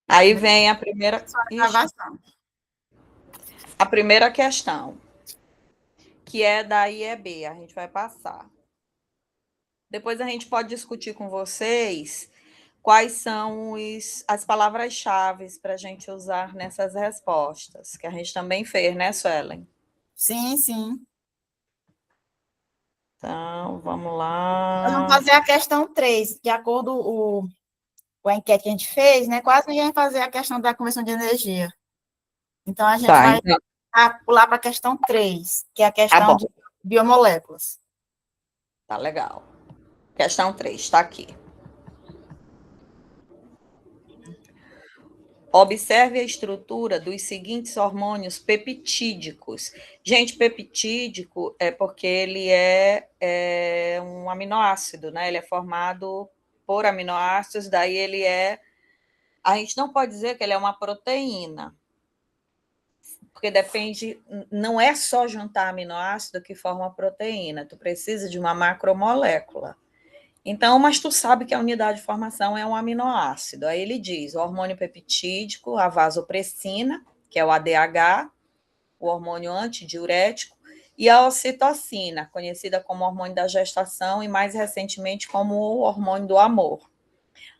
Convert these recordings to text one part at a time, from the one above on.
Aí vem a primeira, Sua gravação. a primeira questão, que é da IEB, a gente vai passar. Depois a gente pode discutir com vocês quais são as palavras-chave para a gente usar nessas respostas, que a gente também fez, né, Suelen? Sim, sim. Então, vamos Nós vamos lá. fazer a questão 3, de acordo com a enquete que a gente fez, né? Quase ninguém vai fazer a questão da conversão de energia. Então, a gente Tá, vai então, pular para a questão 3, que é a tá questão bom, de biomoléculas. tá legal. Questão 3, está aqui. Observe a estrutura dos seguintes hormônios peptídicos. Gente, peptídico é porque ele é um aminoácido, né? Ele é formado por aminoácidos, daí ele é. A gente não pode dizer que ele é uma proteína, porque depende, não é só juntar aminoácido que forma proteína, tu precisa de uma macromolécula. Então, mas tu sabe que a unidade de formação é um aminoácido. Aí ele diz: o hormônio peptídico, a vasopressina, que é o ADH, o hormônio antidiurético, e a ocitocina, conhecida como hormônio da gestação e mais recentemente como o hormônio do amor.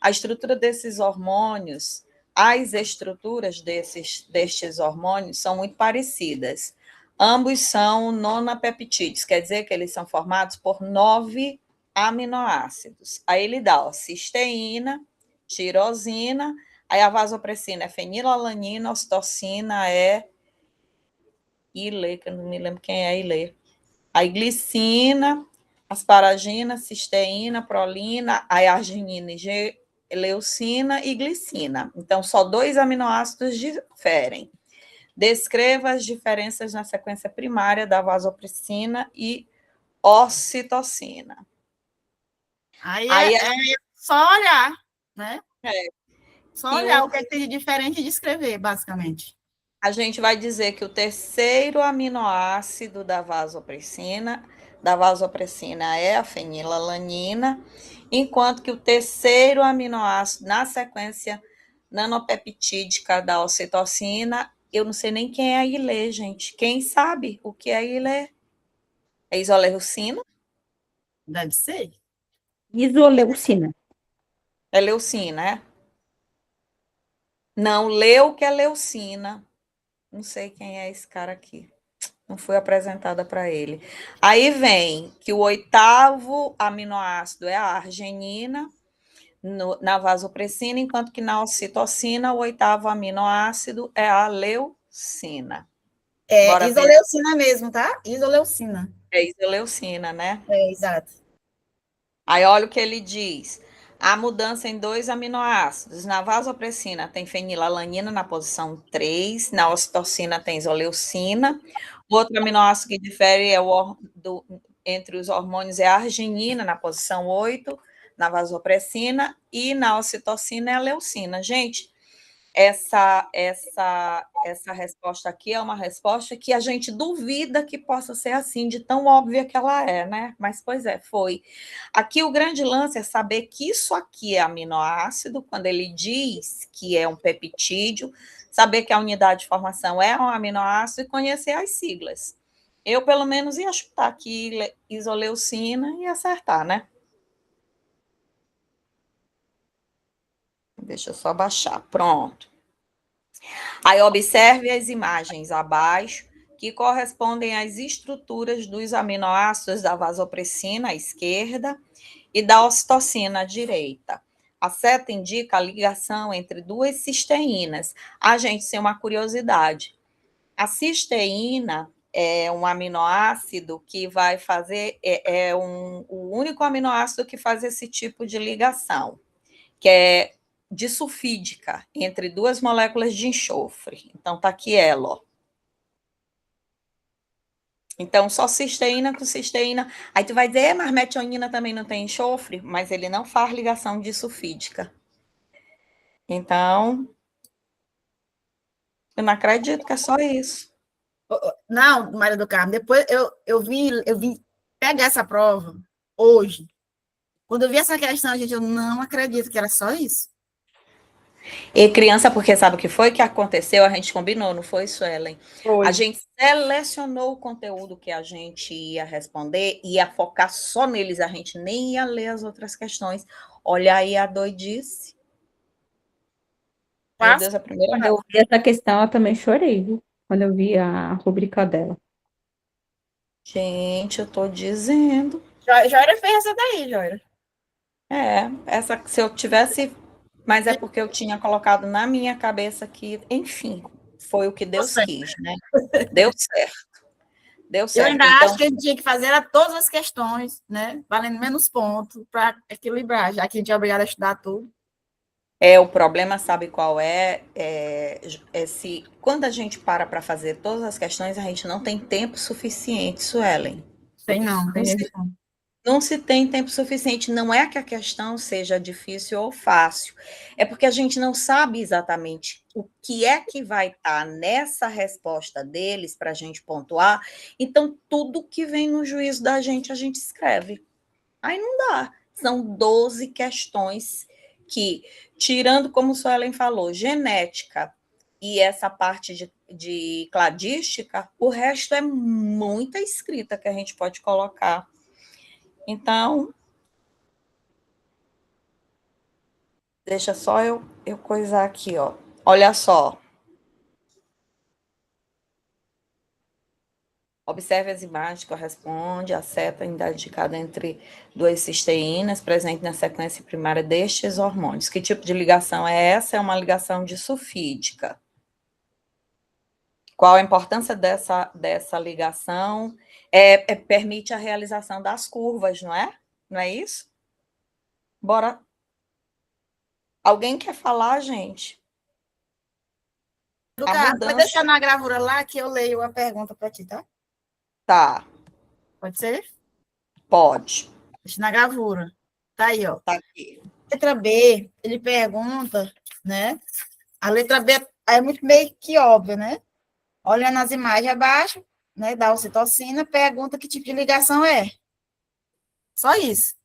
A estrutura desses hormônios, as estruturas destes hormônios são muito parecidas. Ambos são nonapeptídeos, quer dizer que eles são formados por 9 aminoácidos. Aí ele dá cisteína, tirosina, aí a vasopressina é fenilalanina, a ocitocina é Ilê, que eu não me lembro quem é Ilê. Aí glicina, asparagina, cisteína, prolina, aí arginina e leucina e glicina. Então, só 2 aminoácidos diferem. Descreva as diferenças na sequência primária da vasopressina e ocitocina. Aí Aí é só olhar, né? é Só que olhar o, o que é que tem de diferente e descrever, basicamente. a gente vai dizer que o terceiro aminoácido da vasopressina é a fenilalanina, enquanto que o terceiro aminoácido na sequência nanopeptídica da ocitocina, eu não sei nem quem é a Ilê, gente. Quem sabe o que é a Ilê? É isoleucina? Deve ser. Isoleucina. É leucina, é? Não, leu que é leucina. Não sei quem é esse cara aqui. Não foi apresentada para ele. Aí vem que o oitavo aminoácido é a arginina na vasopressina, enquanto que na ocitocina o oitavo aminoácido é a leucina. É Bora ver. isoleucina mesmo, tá? Isoleucina. É isoleucina, né? É, exato. Aí olha o que ele diz. A mudança em 2 aminoácidos. Na vasopressina tem fenilalanina na posição 3, na ocitocina tem isoleucina. O outro aminoácido que difere entre os hormônios é a arginina na posição 8, na vasopressina, e na ocitocina é a leucina. Gente, essa resposta aqui é uma resposta que a gente duvida que possa ser assim, de tão óbvia que ela é, né? Mas, pois é, foi. Aqui o grande lance é saber que isso aqui é aminoácido, quando ele diz que é um peptídeo, saber que a unidade de formação é um aminoácido e conhecer as siglas. Eu, pelo menos, ia chutar aqui isoleucina e acertar, né? Deixa eu só baixar. Pronto. Aí observe as imagens abaixo, que correspondem às estruturas dos aminoácidos da vasopressina à esquerda e da ocitocina à direita. A seta indica a ligação entre duas cisteínas. A gente tem uma curiosidade. A cisteína é um aminoácido que vai fazer, o único aminoácido que faz esse tipo de ligação, que é disulfídica entre 2 moléculas de enxofre. Então, tá aqui ela, ó. Então, só cisteína com cisteína. Aí tu vai dizer, mas metionina também não tem enxofre, mas ele não faz ligação disulfídica. Então, eu não acredito que é só isso. Não, Maria do Carmo, depois eu vim pegar essa prova hoje. Quando eu vi essa questão, gente, eu não acredito que era só isso. E criança, porque sabe o que foi que aconteceu? A gente combinou, não foi, Suelen? Foi. A gente selecionou o conteúdo que a gente ia responder, ia focar só neles, a gente nem ia ler as outras questões. Olha aí a doidice. Meu Quase. Deus, a primeira Quando vez. eu vi essa questão, eu também chorei, viu? Quando eu vi a rubrica dela. Gente, eu tô dizendo. Joira fez essa daí, Joira. Essa, se eu tivesse, mas é porque eu tinha colocado na minha cabeça que, enfim, foi o que Deus quis, né? Deu certo, deu Eu ainda certo. acho Então, que a gente tinha que fazer era todas as questões, né? Valendo menos pontos, para equilibrar, já que a gente é obrigado a estudar tudo. o problema, sabe qual é? Se quando a gente para fazer todas as questões, a gente não tem tempo suficiente, Suelen. Tem não, Não tem se jeito não. Não se tem tempo suficiente. Não é que a questão seja difícil ou fácil, é porque a gente não sabe exatamente o que é que vai estar nessa resposta deles para a gente pontuar. Então, tudo que vem no juízo da gente, a gente escreve. Aí não dá. São 12 questões que, tirando, como o Suelen falou, genética e essa parte de cladística, o resto é muita escrita que a gente pode colocar. Então, deixa só eu coisar aqui, ó. Olha só. Observe as imagens que correspondem à seta indicada entre duas cisteínas presente na sequência primária destes hormônios. Que tipo de ligação é essa? É uma ligação disulfídica. Qual a importância dessa ligação? Permite a realização das curvas, não é? Não é isso? Bora. Alguém quer falar, gente? A Lucas, pode mudança. deixar na gravura lá que eu leio a pergunta para ti, tá? Tá, Pode ser? pode. Deixa na gravura. Tá aí, ó. Tá aqui. Letra B, ele pergunta, né? A letra B é muito meio que óbvia, né? Olhando as imagens abaixo, né, da ocitocina, pergunta que tipo de ligação é. Só isso.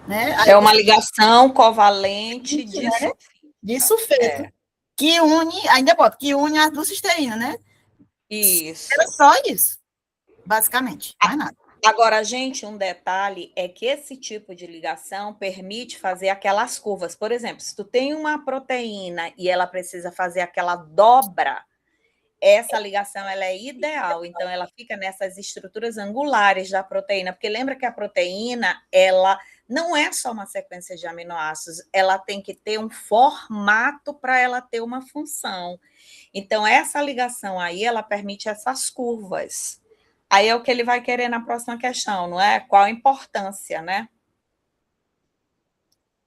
Né? Aí É uma ligação covalente né? De sulfeto, É, que une, ainda bota, que une as duas cisteínas, né? Era isso. só isso, basicamente, mais nada. Agora, gente, um detalhe é que esse tipo de ligação permite fazer aquelas curvas. Por exemplo, se tu tem uma proteína e ela precisa fazer aquela dobra, essa ligação ela é ideal. Então, ela fica nessas estruturas angulares da proteína, porque lembra que a proteína, ela não é só uma sequência de aminoácidos, ela tem que ter um formato para ela ter uma função. Então, essa ligação aí, ela permite essas curvas. Aí é o que ele vai querer na próxima questão, não é? Qual a importância, né?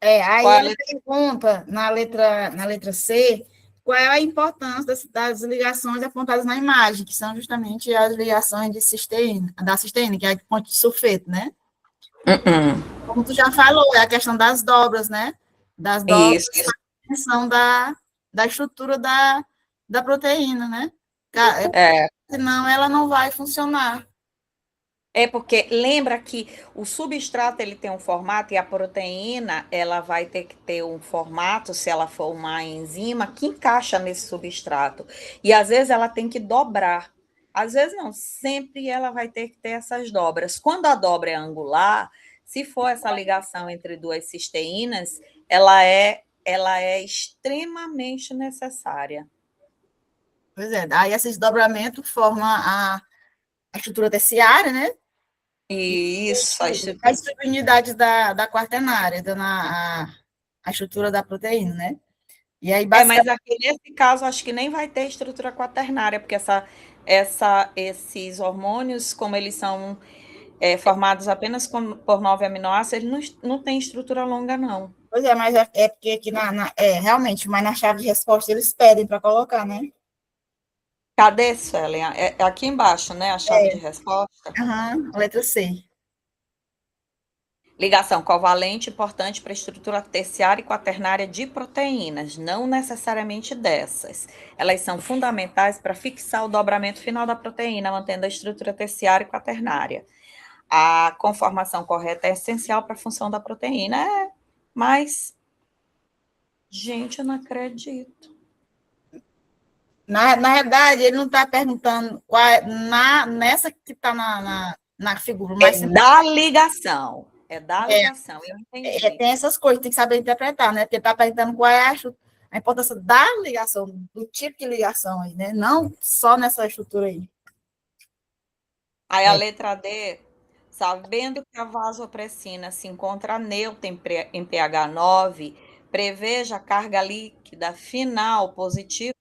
Aí Qual a ele pergunta na letra C qual é a importância das ligações apontadas na imagem, que são justamente as ligações de cisteína, da cisteína, que é a ponte de sulfeto, né? Como tu já falou, é a questão das dobras, né? Das dobras, Isso. são da estrutura da proteína, né? Senão ela não vai funcionar. É porque lembra que o substrato ele tem um formato e a proteína ela vai ter que ter um formato, se ela for uma enzima, que encaixa nesse substrato. E às vezes ela tem que dobrar. Às vezes não, sempre ela vai ter que ter essas dobras. Quando a dobra é angular, se for essa ligação entre duas cisteínas, ela é extremamente necessária. Pois é, aí esse desdobramento forma a estrutura terciária, né? Isso, As subunidades da quaternária, dando a estrutura da proteína, né? E aí, Mas basicamente, aqui nesse caso, acho que nem vai ter estrutura quaternária, porque esses hormônios, como eles são formados apenas por 9 aminoácidos, eles não têm estrutura longa, não. pois é, mas é porque aqui realmente, mas na chave de resposta eles pedem para colocar, né? Cadê, Suelen? É aqui embaixo, né? A chave de resposta. A letra C. Ligação covalente importante para a estrutura terciária e quaternária de proteínas, não necessariamente dessas. Elas são fundamentais para fixar o dobramento final da proteína, mantendo a estrutura terciária e quaternária. A conformação correta é essencial para a função da proteína, mas Gente, eu não acredito. Na verdade, ele não está perguntando qual nessa que está na figura, mas É da ligação. É da ligação, eu entendi. tem essas coisas, tem que saber interpretar, né? Porque está perguntando qual é a importância da ligação, do tipo de ligação aí, né? Não só nessa estrutura aí. Aí a letra D, sabendo que a vasopressina se encontra neutra em pH 9, preveja a carga líquida final positiva,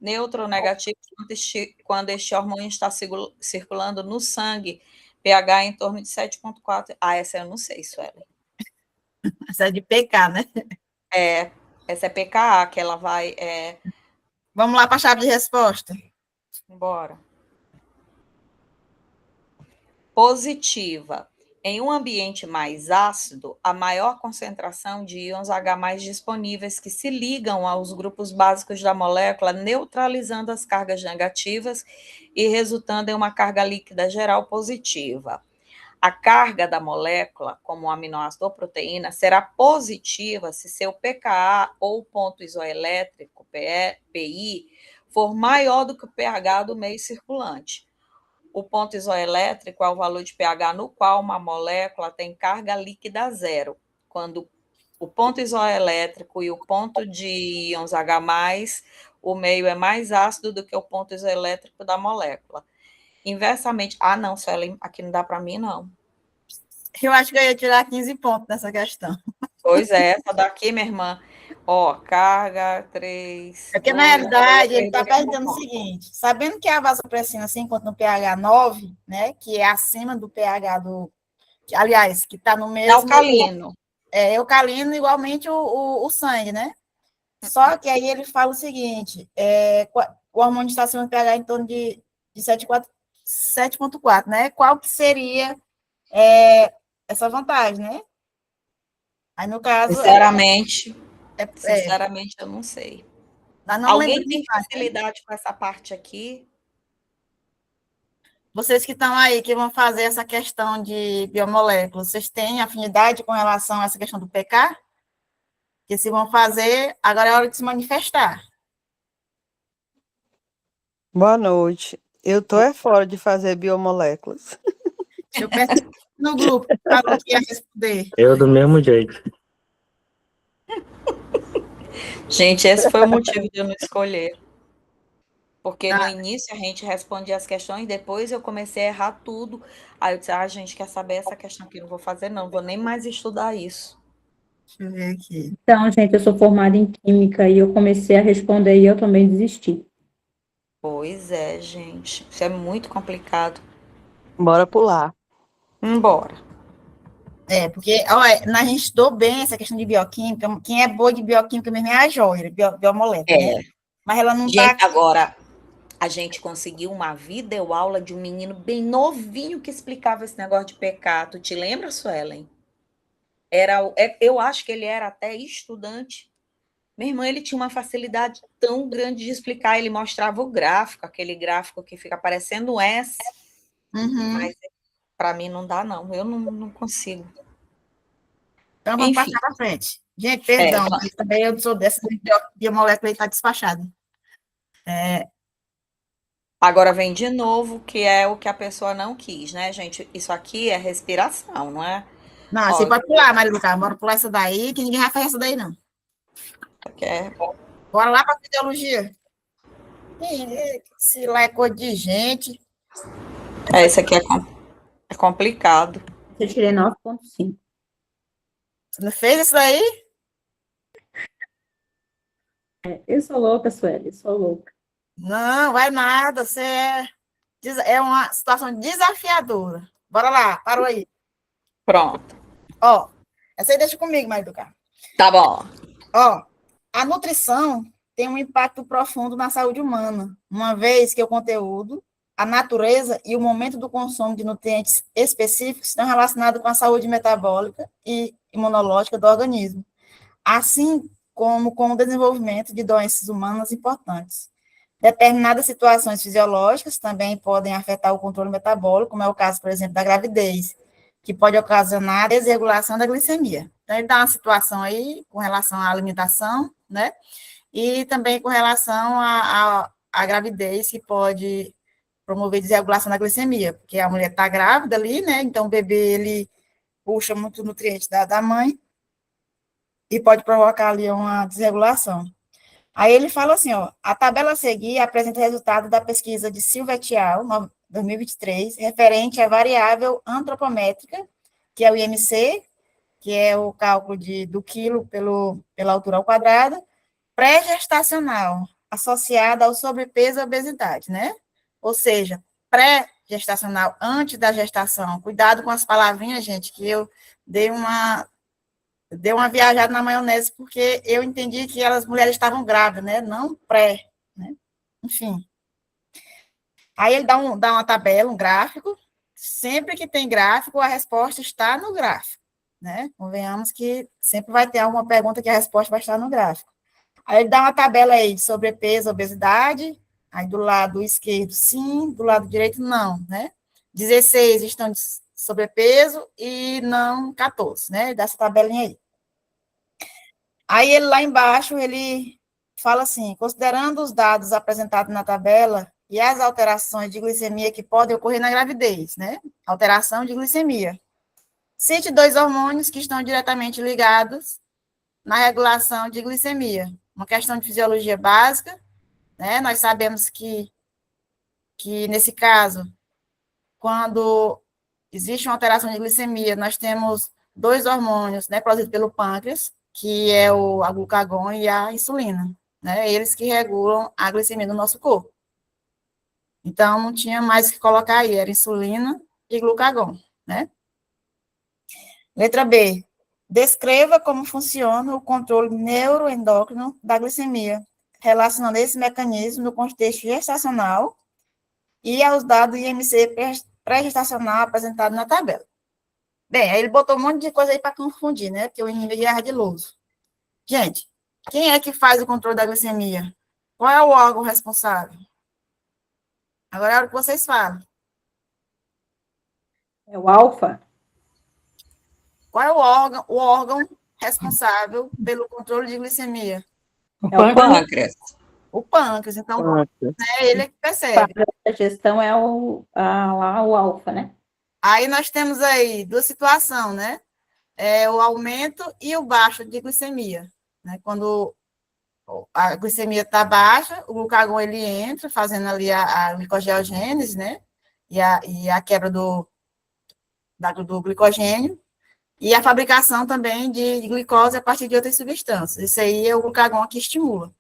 neutro ou negativo, quando este hormônio está circulando no sangue, pH em torno de 7,4. Ah, essa eu não sei, Suelen. Essa é de PK, né? Essa é pKa, que ela vai... Vamos lá para a chave de resposta. Bora. Positiva. Em um ambiente mais ácido, a maior concentração de íons H+ disponíveis que se ligam aos grupos básicos da molécula, neutralizando as cargas negativas e resultando em uma carga líquida geral positiva. A carga da molécula, como o aminoácido ou proteína, será positiva se seu pKa ou ponto isoelétrico, PI, for maior do que o pH do meio circulante. O ponto isoelétrico é o valor de pH no qual uma molécula tem carga líquida zero. Quando o ponto isoelétrico e o ponto de íons H+, o meio é mais ácido do que o ponto isoelétrico da molécula. Inversamente... Ah, não, Suelen, aqui não dá para mim, não. Eu acho que eu ia tirar 15 pontos nessa questão. Pois é, essa daqui, minha irmã. Ó, carga 3. É porque, na realidade, ele está perguntando o seguinte: sabendo que a vasopressina se encontra no pH 9, né, que é acima do pH do. Aliás, que está no mesmo. Alcalino. É alcalino, igualmente o sangue, né? Só que aí ele fala o seguinte: o hormônio está acima do pH em torno de 7,4, né? Qual que seria essa vantagem, né? Aí, no caso. Sinceramente, eu não sei. Não Alguém tem facilidade com essa parte aqui? Vocês que estão aí, que vão fazer essa questão de biomoléculas, vocês têm afinidade com relação a essa questão do PK? Que se vão fazer, agora é hora de se manifestar. Boa noite. Eu estou fora de fazer biomoléculas. Deixa eu pensar no grupo, falou que ia responder. Eu do mesmo jeito. Gente, esse foi o motivo de eu não escolher. Porque no início a gente respondia as questões, depois eu comecei a errar tudo. Aí eu disse, gente, quer saber essa questão aqui? Não vou fazer, não, vou nem mais estudar isso. Deixa eu ver aqui. Então, gente, eu sou formada em Química e eu comecei a responder e eu também desisti. Pois é, gente. Isso é muito complicado. Bora pular. Embora. Porque a gente estudou bem essa questão de bioquímica. Quem é boa de bioquímica mesmo é a Joia, biomolécula. Né? Mas ela não está. Agora, a gente conseguiu uma videoaula de um menino bem novinho que explicava esse negócio de pecado. Tu te lembra, Suelen? Eu acho que ele era até estudante. Minha irmã, ele tinha uma facilidade tão grande de explicar. Ele mostrava o gráfico, aquele gráfico que fica parecendo um S. Uhum. Mas para mim não dá, não. Eu não consigo. Então, vamos passar para frente. Gente, perdão, mas também eu sou dessa biomolécula e está despachada. Agora vem de novo, que é o que a pessoa não quis, né, gente? Isso aqui é respiração, não é? Não, você pode pular, Maria do Carmo. Bora pular essa daí, que ninguém vai fazer essa daí, não. Bora lá para a fisiologia. Se lá é coisa de gente. Esse aqui é complicado. Eu tirei 9,5. Você não fez isso daí? Eu sou louca, Sueli, sou louca. Não, vai nada. Você é uma situação desafiadora. Bora lá, parou aí. Pronto. Ó, essa aí deixa comigo, Maria do Carmo. Tá bom. Ó, a nutrição tem um impacto profundo na saúde humana, uma vez que o conteúdo, a natureza e o momento do consumo de nutrientes específicos estão relacionados com a saúde metabólica e imunológica do organismo, assim como com o desenvolvimento de doenças humanas importantes. Determinadas situações fisiológicas também podem afetar o controle metabólico, como é o caso, por exemplo, da gravidez, que pode ocasionar a desregulação da glicemia. Então, ele dá uma situação aí com relação à alimentação, né? E também com relação à gravidez, que pode promover desregulação da glicemia, porque a mulher está grávida ali, né? Então, o bebê, ele puxa muito nutriente da mãe e pode provocar ali uma desregulação. Aí ele fala assim, ó, a tabela a seguir apresenta o resultado da pesquisa de Silva et al., 2023, referente à variável antropométrica, que é o IMC, que é o cálculo do quilo pela altura ao quadrado, pré-gestacional, associada ao sobrepeso e obesidade, né? Ou seja, pré-gestacional, antes da gestação. Cuidado com as palavrinhas, gente, que eu dei uma viajada na maionese, porque eu entendi que as mulheres estavam grávidas, né? Não pré, né? Enfim. Aí ele dá uma tabela, um gráfico. Sempre que tem gráfico, a resposta está no gráfico, né? Convenhamos que sempre vai ter alguma pergunta que a resposta vai estar no gráfico. Aí ele dá uma tabela aí de sobrepeso, obesidade, aí do lado esquerdo, sim, do lado direito, não, né? 16 estão de sobrepeso e não 14, né? Dessa tabelinha aí. Aí ele lá embaixo, ele fala assim, considerando os dados apresentados na tabela e as alterações de glicemia que podem ocorrer na gravidez, né? Alteração de glicemia. Cite 2 hormônios que estão diretamente ligados na regulação de glicemia. Uma questão de fisiologia básica, né? Nós sabemos que nesse caso, quando existe uma alteração de glicemia, nós temos 2 hormônios, né, produzidos pelo pâncreas, que é a glucagon e a insulina, né? Eles que regulam a glicemia do nosso corpo. Então, não tinha mais o que colocar aí, era insulina e glucagon, né? Letra B. Descreva como funciona o controle neuroendócrino da glicemia, relacionando esse mecanismo no contexto gestacional e aos dados IMC pré-gestacional apresentado na tabela. Bem, aí ele botou um monte de coisa aí para confundir, né? Porque o inimigo é ardiloso. Gente, quem é que faz o controle da glicemia? Qual é o órgão responsável? Agora é a hora que vocês falam. É o alfa? Qual é o órgão responsável pelo controle de glicemia? É o Pâncreas. O pâncreas. Então, né, ele é que percebe. A gestão é lá o alfa, né? Aí nós temos aí 2 situações, né? O aumento e o baixo de glicemia, né? Quando a glicemia está baixa, o glucagon ele entra, fazendo ali a glicogeogênese, né? E a quebra do glicogênio, e a fabricação também de glicose a partir de outras substâncias. Isso aí é o glucagon que estimula.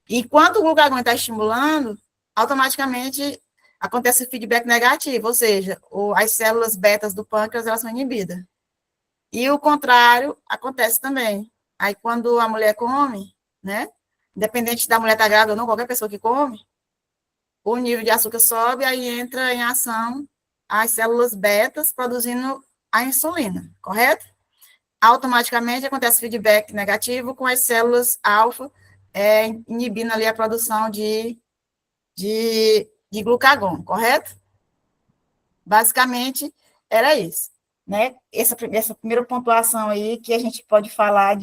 E quando o glucagon está estimulando, automaticamente acontece o feedback negativo, ou seja, as células betas do pâncreas elas são inibidas. E o contrário acontece também. Aí, quando a mulher come, né? Independente da mulher estar grávida ou não, qualquer pessoa que come, o nível de açúcar sobe, aí entra em ação as células betas produzindo a insulina, correto? Automaticamente acontece feedback negativo com as células alfa inibindo ali a produção de glucagon, correto? Basicamente, era isso, né? Essa primeira pontuação aí que a gente pode falar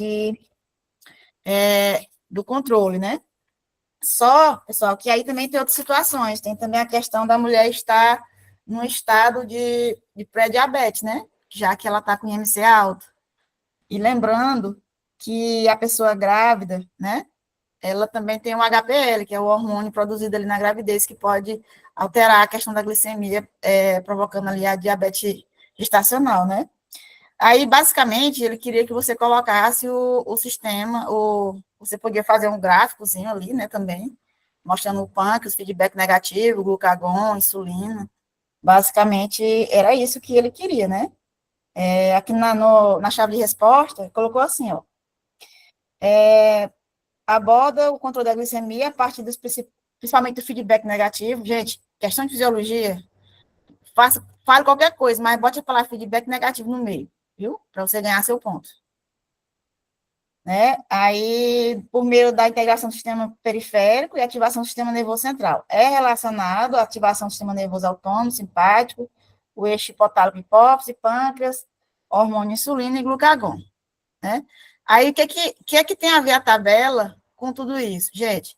do controle, né? Só, pessoal, que aí também tem outras situações, tem também a questão da mulher estar num estado de pré-diabetes, né? Já que ela está com IMC alto. E lembrando que a pessoa grávida, né? Ela também tem o HPL, que é o hormônio produzido ali na gravidez, que pode alterar a questão da glicemia, provocando ali a diabetes gestacional, né? Aí, basicamente, ele queria que você colocasse o sistema, você podia fazer um gráficozinho ali, né, também, mostrando o pâncreas, feedback negativo, glucagon, insulina. Basicamente, era isso que ele queria, né? Aqui na chave de resposta, colocou assim, ó. Aborda o controle da glicemia a partir principalmente do feedback negativo. Gente, questão de fisiologia, fale qualquer coisa, mas bote a palavra feedback negativo no meio, viu? Para você ganhar seu ponto. Né? Aí, por meio da integração do sistema periférico e ativação do sistema nervoso central. É relacionado à ativação do sistema nervoso autônomo, simpático, o eixo hipotálamo hipófise, pâncreas, hormônio insulina e glucagon. né? Aí, o que é que tem a ver a tabela com tudo isso? Gente,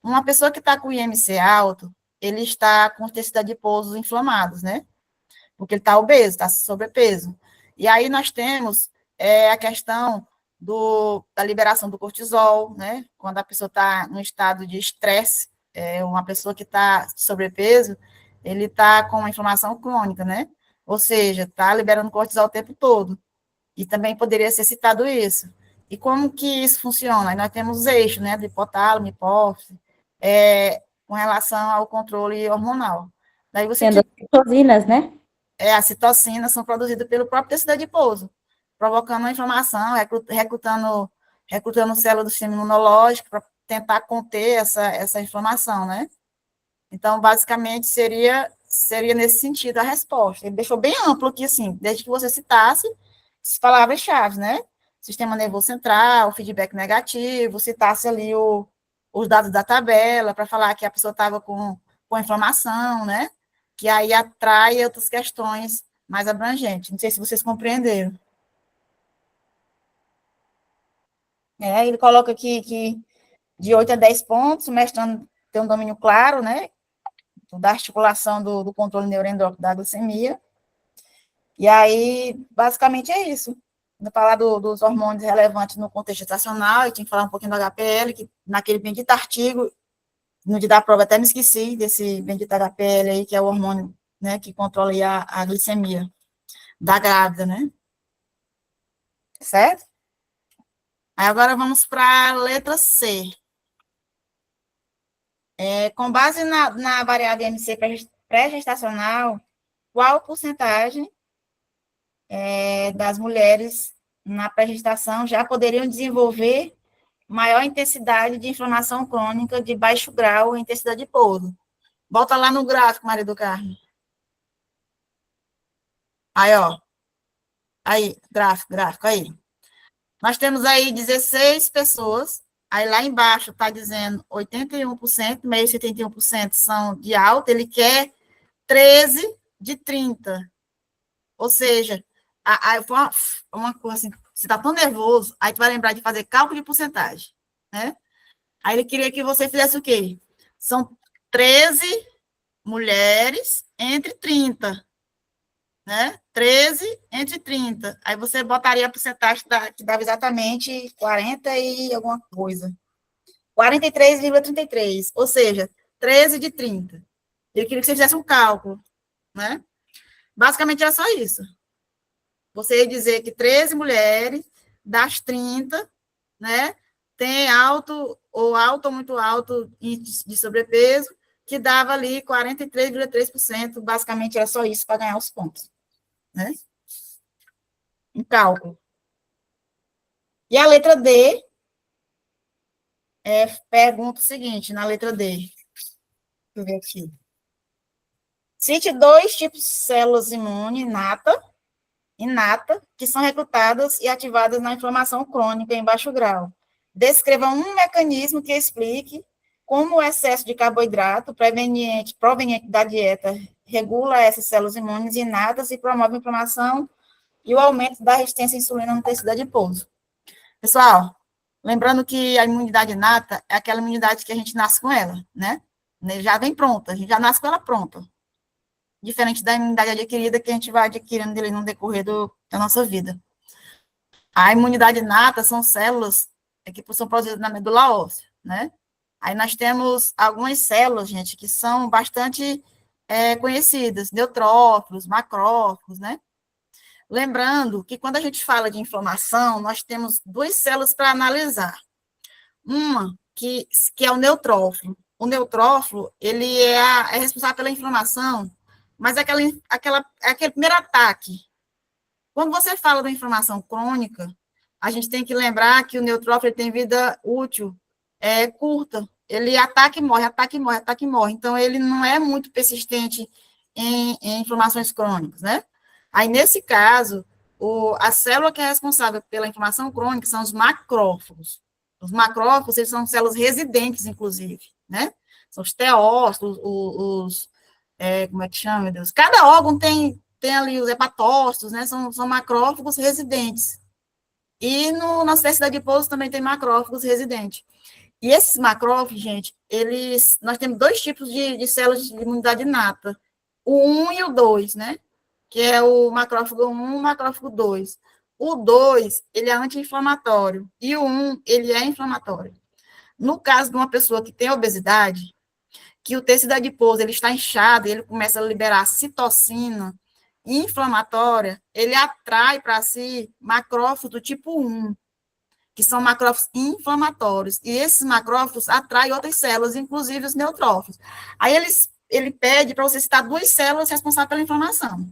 uma pessoa que está com IMC alto, ele está com intensidade de pousos inflamados, né? Porque ele está obeso, está sobrepeso. E aí nós temos a questão da liberação do cortisol, né? Quando a pessoa está no estado de estresse, uma pessoa que está sobrepeso, ele está com uma inflamação crônica, né? Ou seja, está liberando cortisol o tempo todo. E também poderia ser citado isso. E como que isso funciona? Aí nós temos os eixos, né? Do hipotálamo, hipófise, com relação ao controle hormonal. Daí você Tendo as citocinas, né? as citocinas são produzidas pelo próprio tecido adiposo, provocando uma inflamação, recrutando células do sistema imunológico para tentar conter essa inflamação, né? Então, basicamente, seria nesse sentido a resposta. Ele deixou bem amplo aqui, assim, desde que você citasse as palavras-chave, né? Sistema nervoso central, feedback negativo, citasse ali os dados da tabela, para falar que a pessoa estava com inflamação, né? Que aí atrai outras questões mais abrangentes. Não sei se vocês compreenderam. Ele coloca aqui que de 8 a 10 pontos, o mestrando tem um domínio claro, né? Da articulação do controle neuroendócrino da glicemia. E aí, basicamente, é isso. Vou falar dos hormônios relevantes no contexto gestacional, eu tinha que falar um pouquinho do HPL, que naquele bendito artigo, no dia da prova até me esqueci desse bendito HPL aí, que é o hormônio, né, que controla aí a glicemia da grávida, né? Certo? Aí agora vamos para a letra C. Com base na variável MC pré-gestacional, qual porcentagem das mulheres na pré-gestação já poderiam desenvolver maior intensidade de inflamação crônica de baixo grau e intensidade de pouso? Volta lá no gráfico, Maria do Carmo. Aí, ó. Aí, gráfico, aí. Nós temos aí 16 pessoas, aí lá embaixo está dizendo 81%, meio 71% são de alta, ele quer 13 de 30. Ou seja, foi uma coisa assim, você está tão nervoso, aí tu vai lembrar de fazer cálculo de porcentagem, né? Aí ele queria que você fizesse o quê? São 13 mulheres entre 30, né? 13 entre 30. Aí você botaria a porcentagem que dava exatamente 40 e alguma coisa. 43,33, ou seja, 13 de 30. Eu queria que você fizesse um cálculo, né? Basicamente era só isso. Você ia dizer que 13 mulheres das 30, né, tem alto ou muito alto índice de sobrepeso, que dava ali 43,3%, basicamente era só isso para ganhar os pontos, né? Um cálculo. E a letra D, pergunta o seguinte, na letra D. Deixa eu ver aqui. Cite 2 tipos de células imunes inata, que são recrutadas e ativadas na inflamação crônica em baixo grau. Descreva um mecanismo que explique como o excesso de carboidrato proveniente da dieta regula essas células imunes inatas e promove a inflamação e o aumento da resistência à insulina no tecido adiposo. Pessoal, lembrando que a imunidade inata é aquela imunidade que a gente nasce com ela, né? Já vem pronta, a gente já nasce com ela pronta. Diferente da imunidade adquirida que a gente vai adquirindo dele no decorrer da nossa vida. A imunidade inata são células que são produzidas na medula óssea, né? Aí nós temos algumas células, gente, que são bastante conhecidas, neutrófilos, macrófagos, né? Lembrando que quando a gente fala de inflamação, nós temos 2 células para analisar. Uma, que é o neutrófilo. O neutrófilo, ele é responsável pela inflamação, mas é aquele primeiro ataque. Quando você fala da inflamação crônica, a gente tem que lembrar que o neutrófilo tem vida útil curta. Ele ataca e morre, ataca e morre, ataca e morre. Então, ele não é muito persistente em inflamações crônicas, né? Aí, nesse caso, a célula que é responsável pela inflamação crônica são os macrófagos. Os macrófagos, eles são células residentes, inclusive, né? São os teócitos, como é que chama, meu Deus? Cada órgão tem ali os hepatócitos, né? São macrófagos residentes. E no nosso tecido adiposo também tem macrófagos residentes. E esses macrófagos, gente, nós temos dois tipos de células de imunidade inata, o 1 e o 2, né? Que é o macrófago 1 e o macrófago 2. O 2, ele é anti-inflamatório, e o 1, ele é inflamatório. No caso de uma pessoa que tem obesidade, que o tecido adiposo ele está inchado, e ele começa a liberar citocina inflamatória, ele atrai para si macrófagos do tipo 1, que são macrófagos inflamatórios, e esses macrófagos atraem outras células, inclusive os neutrófilos. Aí ele pede para você citar duas células responsáveis pela inflamação.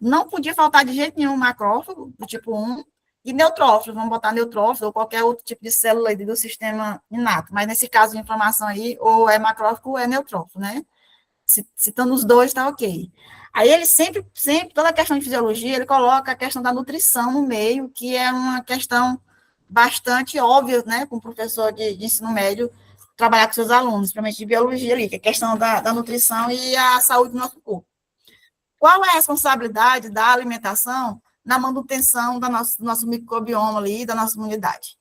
Não podia faltar de jeito nenhum macrófago do tipo 1 e neutrófilo, vamos botar neutrófilo ou qualquer outro tipo de célula do sistema inato, mas nesse caso de inflamação aí, ou é macrófago ou é neutrófilo, né? Citando os dois, tá ok. Aí ele sempre, toda a questão de fisiologia, ele coloca a questão da nutrição no meio, que é uma questão bastante óbvia, né, com o professor de ensino médio, trabalhar com seus alunos, principalmente de biologia ali, que é a questão da nutrição e a saúde do nosso corpo. Qual é a responsabilidade da alimentação na manutenção do nosso microbioma ali, da nossa imunidade?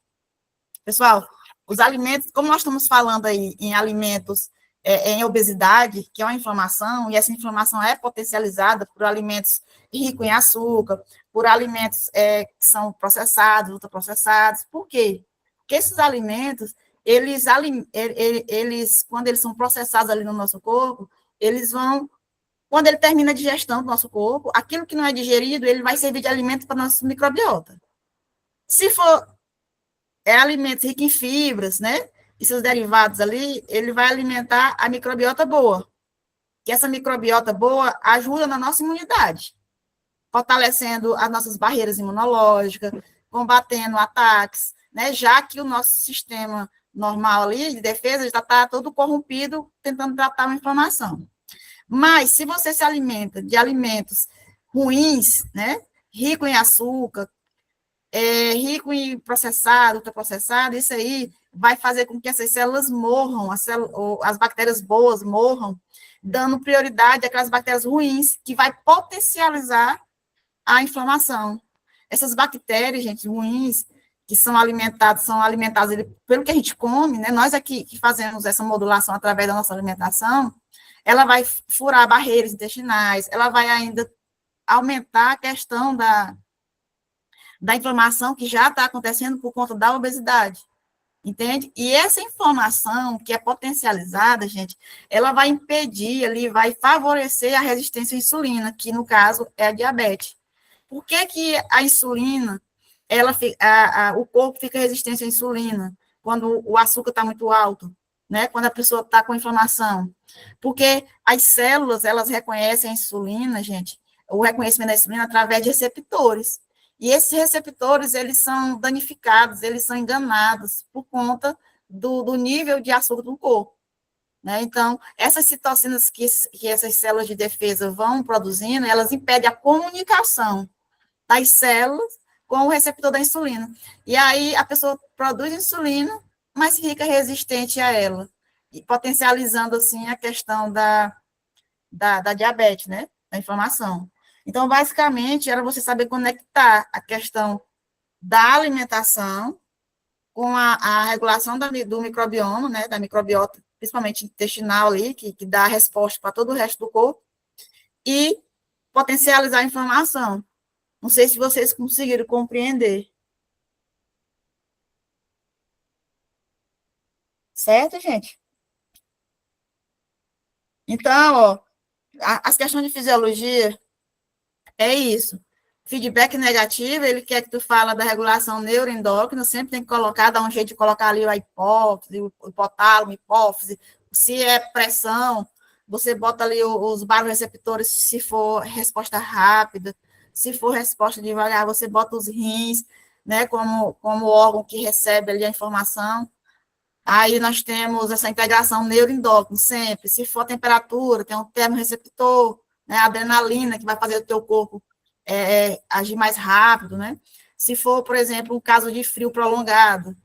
Pessoal, os alimentos, como nós estamos falando aí em alimentos em obesidade, que é uma inflamação, e essa inflamação é potencializada por alimentos ricos em açúcar, por alimentos que são processados, ultraprocessados. Por quê? Porque esses alimentos, eles, quando eles são processados ali no nosso corpo, eles vão, quando ele termina a digestão do nosso corpo, aquilo que não é digerido, ele vai servir de alimento para a nossa microbiota. Se for alimentos ricos em fibras, né? E seus derivados ali, ele vai alimentar a microbiota boa. Que essa microbiota boa ajuda na nossa imunidade, fortalecendo as nossas barreiras imunológicas, combatendo ataques, né? Já que o nosso sistema normal ali, de defesa, já está todo corrompido, tentando tratar uma inflamação. Mas, se você se alimenta de alimentos ruins, né? Rico em açúcar, rico em processado, ultraprocessado, isso aí vai fazer com que essas células morram, as bactérias boas morram, dando prioridade àquelas bactérias ruins, que vai potencializar a inflamação. Essas bactérias, gente, ruins, que são alimentadas pelo que a gente come, né? Nós aqui que fazemos essa modulação através da nossa alimentação, ela vai furar barreiras intestinais, ela vai ainda aumentar a questão da inflamação que já está acontecendo por conta da obesidade, entende? E essa inflamação que é potencializada, gente, ela vai impedir ali, vai favorecer a resistência à insulina, que no caso é a diabetes. Por que que a insulina, o corpo fica resistente à insulina quando o açúcar está muito alto, né? Quando a pessoa está com inflamação? Porque as células, elas reconhecem a insulina, gente, o reconhecimento da insulina através de receptores. E esses receptores, eles são danificados, eles são enganados por conta do nível de açúcar do corpo, né? Então, essas citocinas que essas células de defesa vão produzindo, elas impedem a comunicação das células com o receptor da insulina. E aí, a pessoa produz insulina, mas fica resistente a ela, e potencializando, assim, a questão da diabetes, né? Da inflamação. Então, basicamente, era você saber conectar a questão da alimentação com a regulação do microbioma, né, da microbiota, principalmente intestinal ali, que dá a resposta para todo o resto do corpo, e potencializar a inflamação. Não sei se vocês conseguiram compreender. Certo, gente? Então, ó, as questões de fisiologia é isso. Feedback negativo, ele quer que tu fala da regulação neuroendócrina, sempre tem que colocar, dar um jeito de colocar ali a hipófise, o hipotálamo, hipófise. Se é pressão, você bota ali os baroreceptores, se for resposta rápida. Se for resposta devagar, você bota os rins, né, como órgão que recebe ali a informação. Aí nós temos essa integração neuroendócrina, sempre. Se for temperatura, tem um termorreceptor, né, a adrenalina, que vai fazer o teu corpo agir mais rápido, né? Se for, por exemplo, um caso de frio prolongado,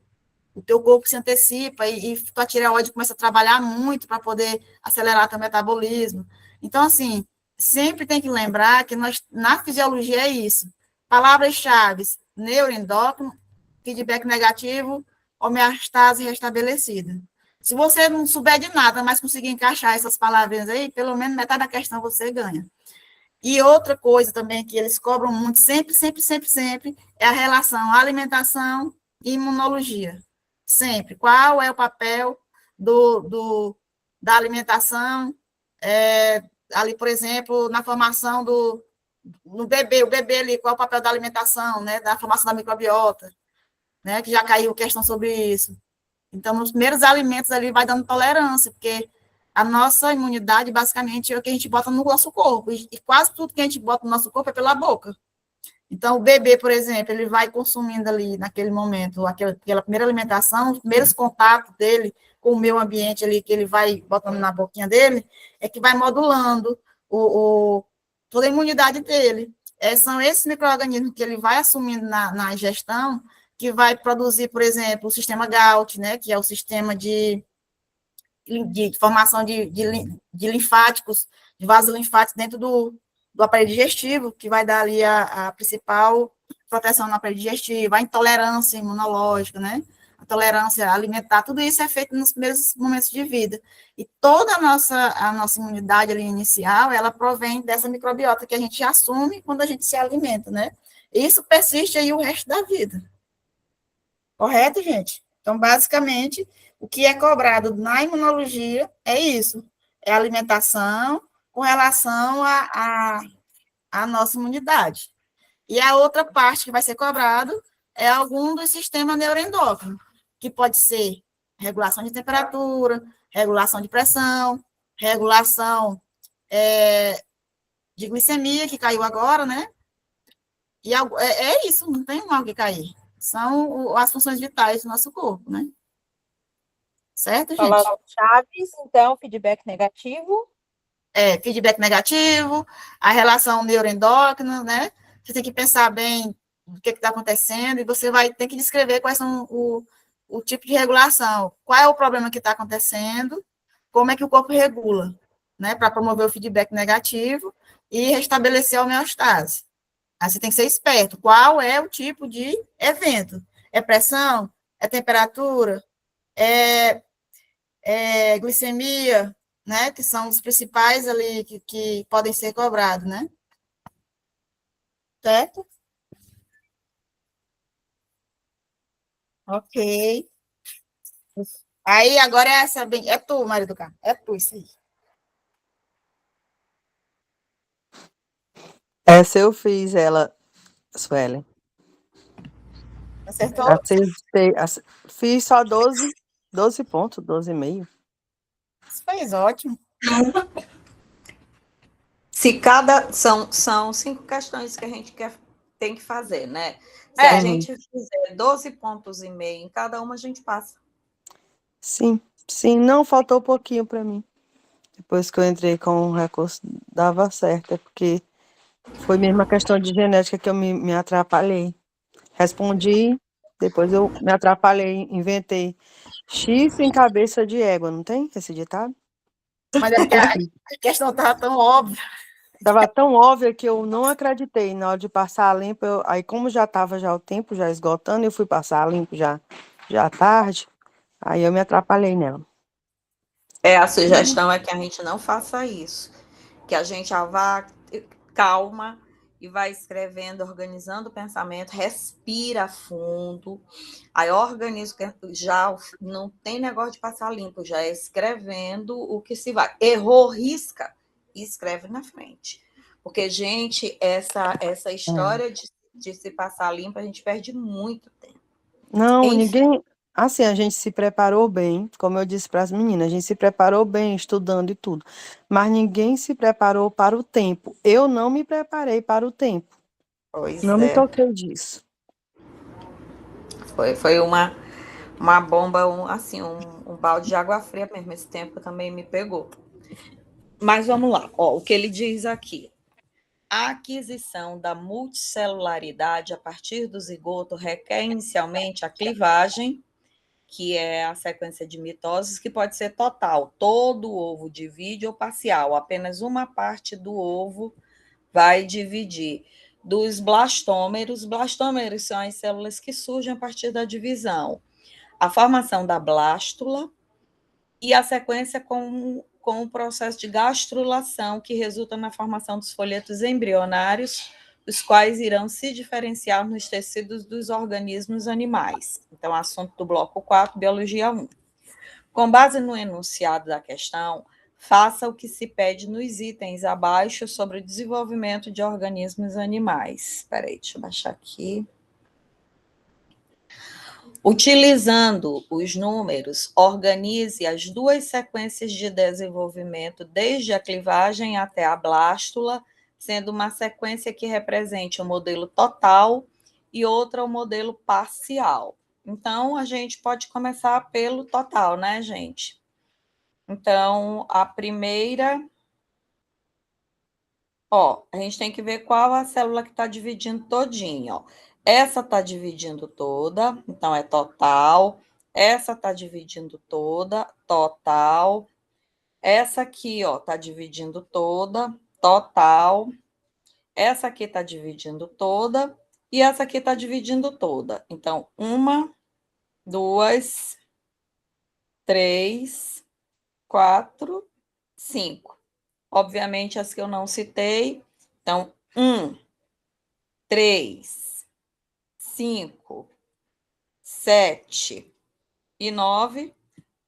o teu corpo se antecipa e tua tireoide começa a trabalhar muito para poder acelerar teu metabolismo. Então, assim, sempre tem que lembrar que nós, na fisiologia é isso. Palavras-chave, neuroendócrino, feedback negativo, homeostase restabelecida. Se você não souber de nada, mas conseguir encaixar essas palavrinhas aí, pelo menos metade da questão você ganha. E outra coisa também que eles cobram muito, sempre, é a relação alimentação e imunologia. Sempre. Qual é o papel da alimentação, ali, por exemplo, na formação no bebê, o bebê ali, qual é o papel da alimentação, né, da formação da microbiota, né, que já caiu questão sobre isso. Então, nos primeiros alimentos ali vai dando tolerância, porque a nossa imunidade, basicamente, é o que a gente bota no nosso corpo, e quase tudo que a gente bota no nosso corpo é pela boca. Então, o bebê, por exemplo, ele vai consumindo ali, naquele momento, aquela primeira alimentação, os primeiros contatos dele com o meio ambiente ali, que ele vai botando na boquinha dele, é que vai modulando toda a imunidade dele. São esses micro-organismos que ele vai assumindo na ingestão, que vai produzir, por exemplo, o sistema GALT, né, que é o sistema de formação de linfáticos, de vasos linfáticos dentro do aparelho digestivo, que vai dar ali a principal proteção no aparelho digestivo, a intolerância imunológica, né? A tolerância alimentar, tudo isso é feito nos primeiros momentos de vida. E toda a nossa imunidade ali inicial, ela provém dessa microbiota que a gente assume quando a gente se alimenta, né? E isso persiste aí o resto da vida. Correto, gente? Então, basicamente, o que é cobrado na imunologia é isso, é a alimentação com relação à nossa imunidade. E a outra parte que vai ser cobrado é algum do sistema neuroendócrino, que pode ser regulação de temperatura, regulação de pressão, regulação de glicemia, que caiu agora, né? E é isso, não tem mal que cair. São as funções vitais do nosso corpo, né? Certo, gente? Palavras-chave, então, feedback negativo. Feedback negativo, a relação neuroendócrina, né? Você tem que pensar bem o que está acontecendo e você vai ter que descrever quais são o tipo de regulação, qual é o problema que está acontecendo, como é que o corpo regula, né? Para promover o feedback negativo e restabelecer a homeostase. Aí você tem que ser esperto. Qual é o tipo de evento? É pressão? É temperatura? É glicemia? Né? Que são os principais ali que podem ser cobrados, né? Certo? Ok. Aí, agora é essa bem... É tu, Maria do Carmo. É tu, isso aí. Essa eu fiz ela, Suelen. Acertou? Acertei, fiz só 12 pontos, 12,5. Isso fez ótimo. São 5 questões que a gente tem que fazer, né? Se a gente fizer 12 pontos e meio em cada uma, a gente passa. Sim, não faltou pouquinho para mim. Depois que eu entrei com o recurso, dava certo, é porque foi mesmo a questão de genética que eu me atrapalhei. Respondi, depois eu me atrapalhei, inventei chifre em cabeça de égua, não tem esse ditado? Mas é porque a questão estava tão óbvia. Estava tão óbvia que eu não acreditei. Na hora de passar a limpo, aí como já estava já o tempo já esgotando, eu fui passar a limpo já tarde, aí eu me atrapalhei nela. A sugestão é que a gente não faça isso, que a gente já vá calma e vai escrevendo, organizando o pensamento, respira fundo, aí organiza, já não tem negócio de passar limpo, já é escrevendo o que se vai. Errou, risca e escreve na frente. Porque, gente, essa história de se passar limpo, a gente perde muito tempo. Não, ninguém... Assim, a gente se preparou bem, como eu disse para as meninas, a gente se preparou bem, estudando e tudo, mas ninguém se preparou para o tempo. Eu não me preparei para o tempo. Não me toquei disso. Foi uma bomba, um balde de água fria mesmo. Esse tempo também me pegou. Mas vamos lá. O que ele diz aqui. A aquisição da multicelularidade a partir do zigoto requer inicialmente a clivagem, que é a sequência de mitoses, que pode ser total. Todo o ovo divide ou parcial. Apenas uma parte do ovo vai dividir. dos blastômeros. Blastômeros são as células que surgem a partir da divisão. A formação da blástula e a sequência com o processo de gastrulação, que resulta na formação dos folhetos embrionários, os quais irão se diferenciar nos tecidos dos organismos animais. Então, assunto do bloco 4, biologia 1. Com base no enunciado da questão, faça o que se pede nos itens abaixo sobre o desenvolvimento de organismos animais. Espera aí, deixa eu baixar aqui. Utilizando os números, organize as duas sequências de desenvolvimento, desde a clivagem até a blástula, sendo uma sequência que represente o modelo total e outra o modelo parcial. Então, a gente pode começar pelo total, né, gente? Então, a primeira... a gente tem que ver qual a célula que está dividindo todinha, ó. Essa está dividindo toda, então é total. Essa está dividindo toda, total. Essa aqui, ó, está dividindo toda, total. Essa aqui está dividindo toda e essa aqui está dividindo toda. Então, 1, 2, 3, 4, 5. Obviamente, as que eu não citei. Então, 1, 3, 5, 7 e 9.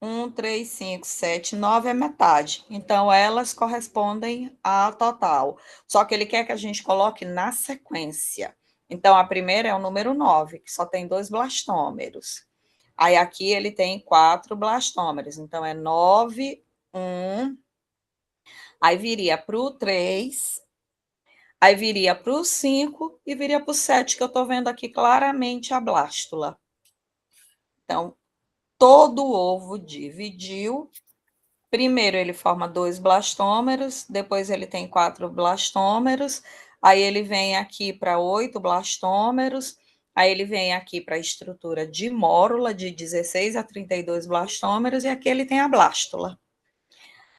1, 3, 5, 7, 9 é metade. Então, elas correspondem ao total. Só que ele quer que a gente coloque na sequência. Então, a primeira é o número 9, que só tem 2 blastômeros. Aí, aqui ele tem 4 blastômeros. Então, é 9, 1. Aí, viria para o 3. Aí, viria para o 5 e viria para o 7, que eu estou vendo aqui claramente a blástula. Então, todo o ovo dividiu. Primeiro ele forma 2 blastômeros, depois ele tem 4 blastômeros, aí ele vem aqui para 8 blastômeros, aí ele vem aqui para a estrutura de mórula, de 16 a 32 blastômeros, e aqui ele tem a blástula.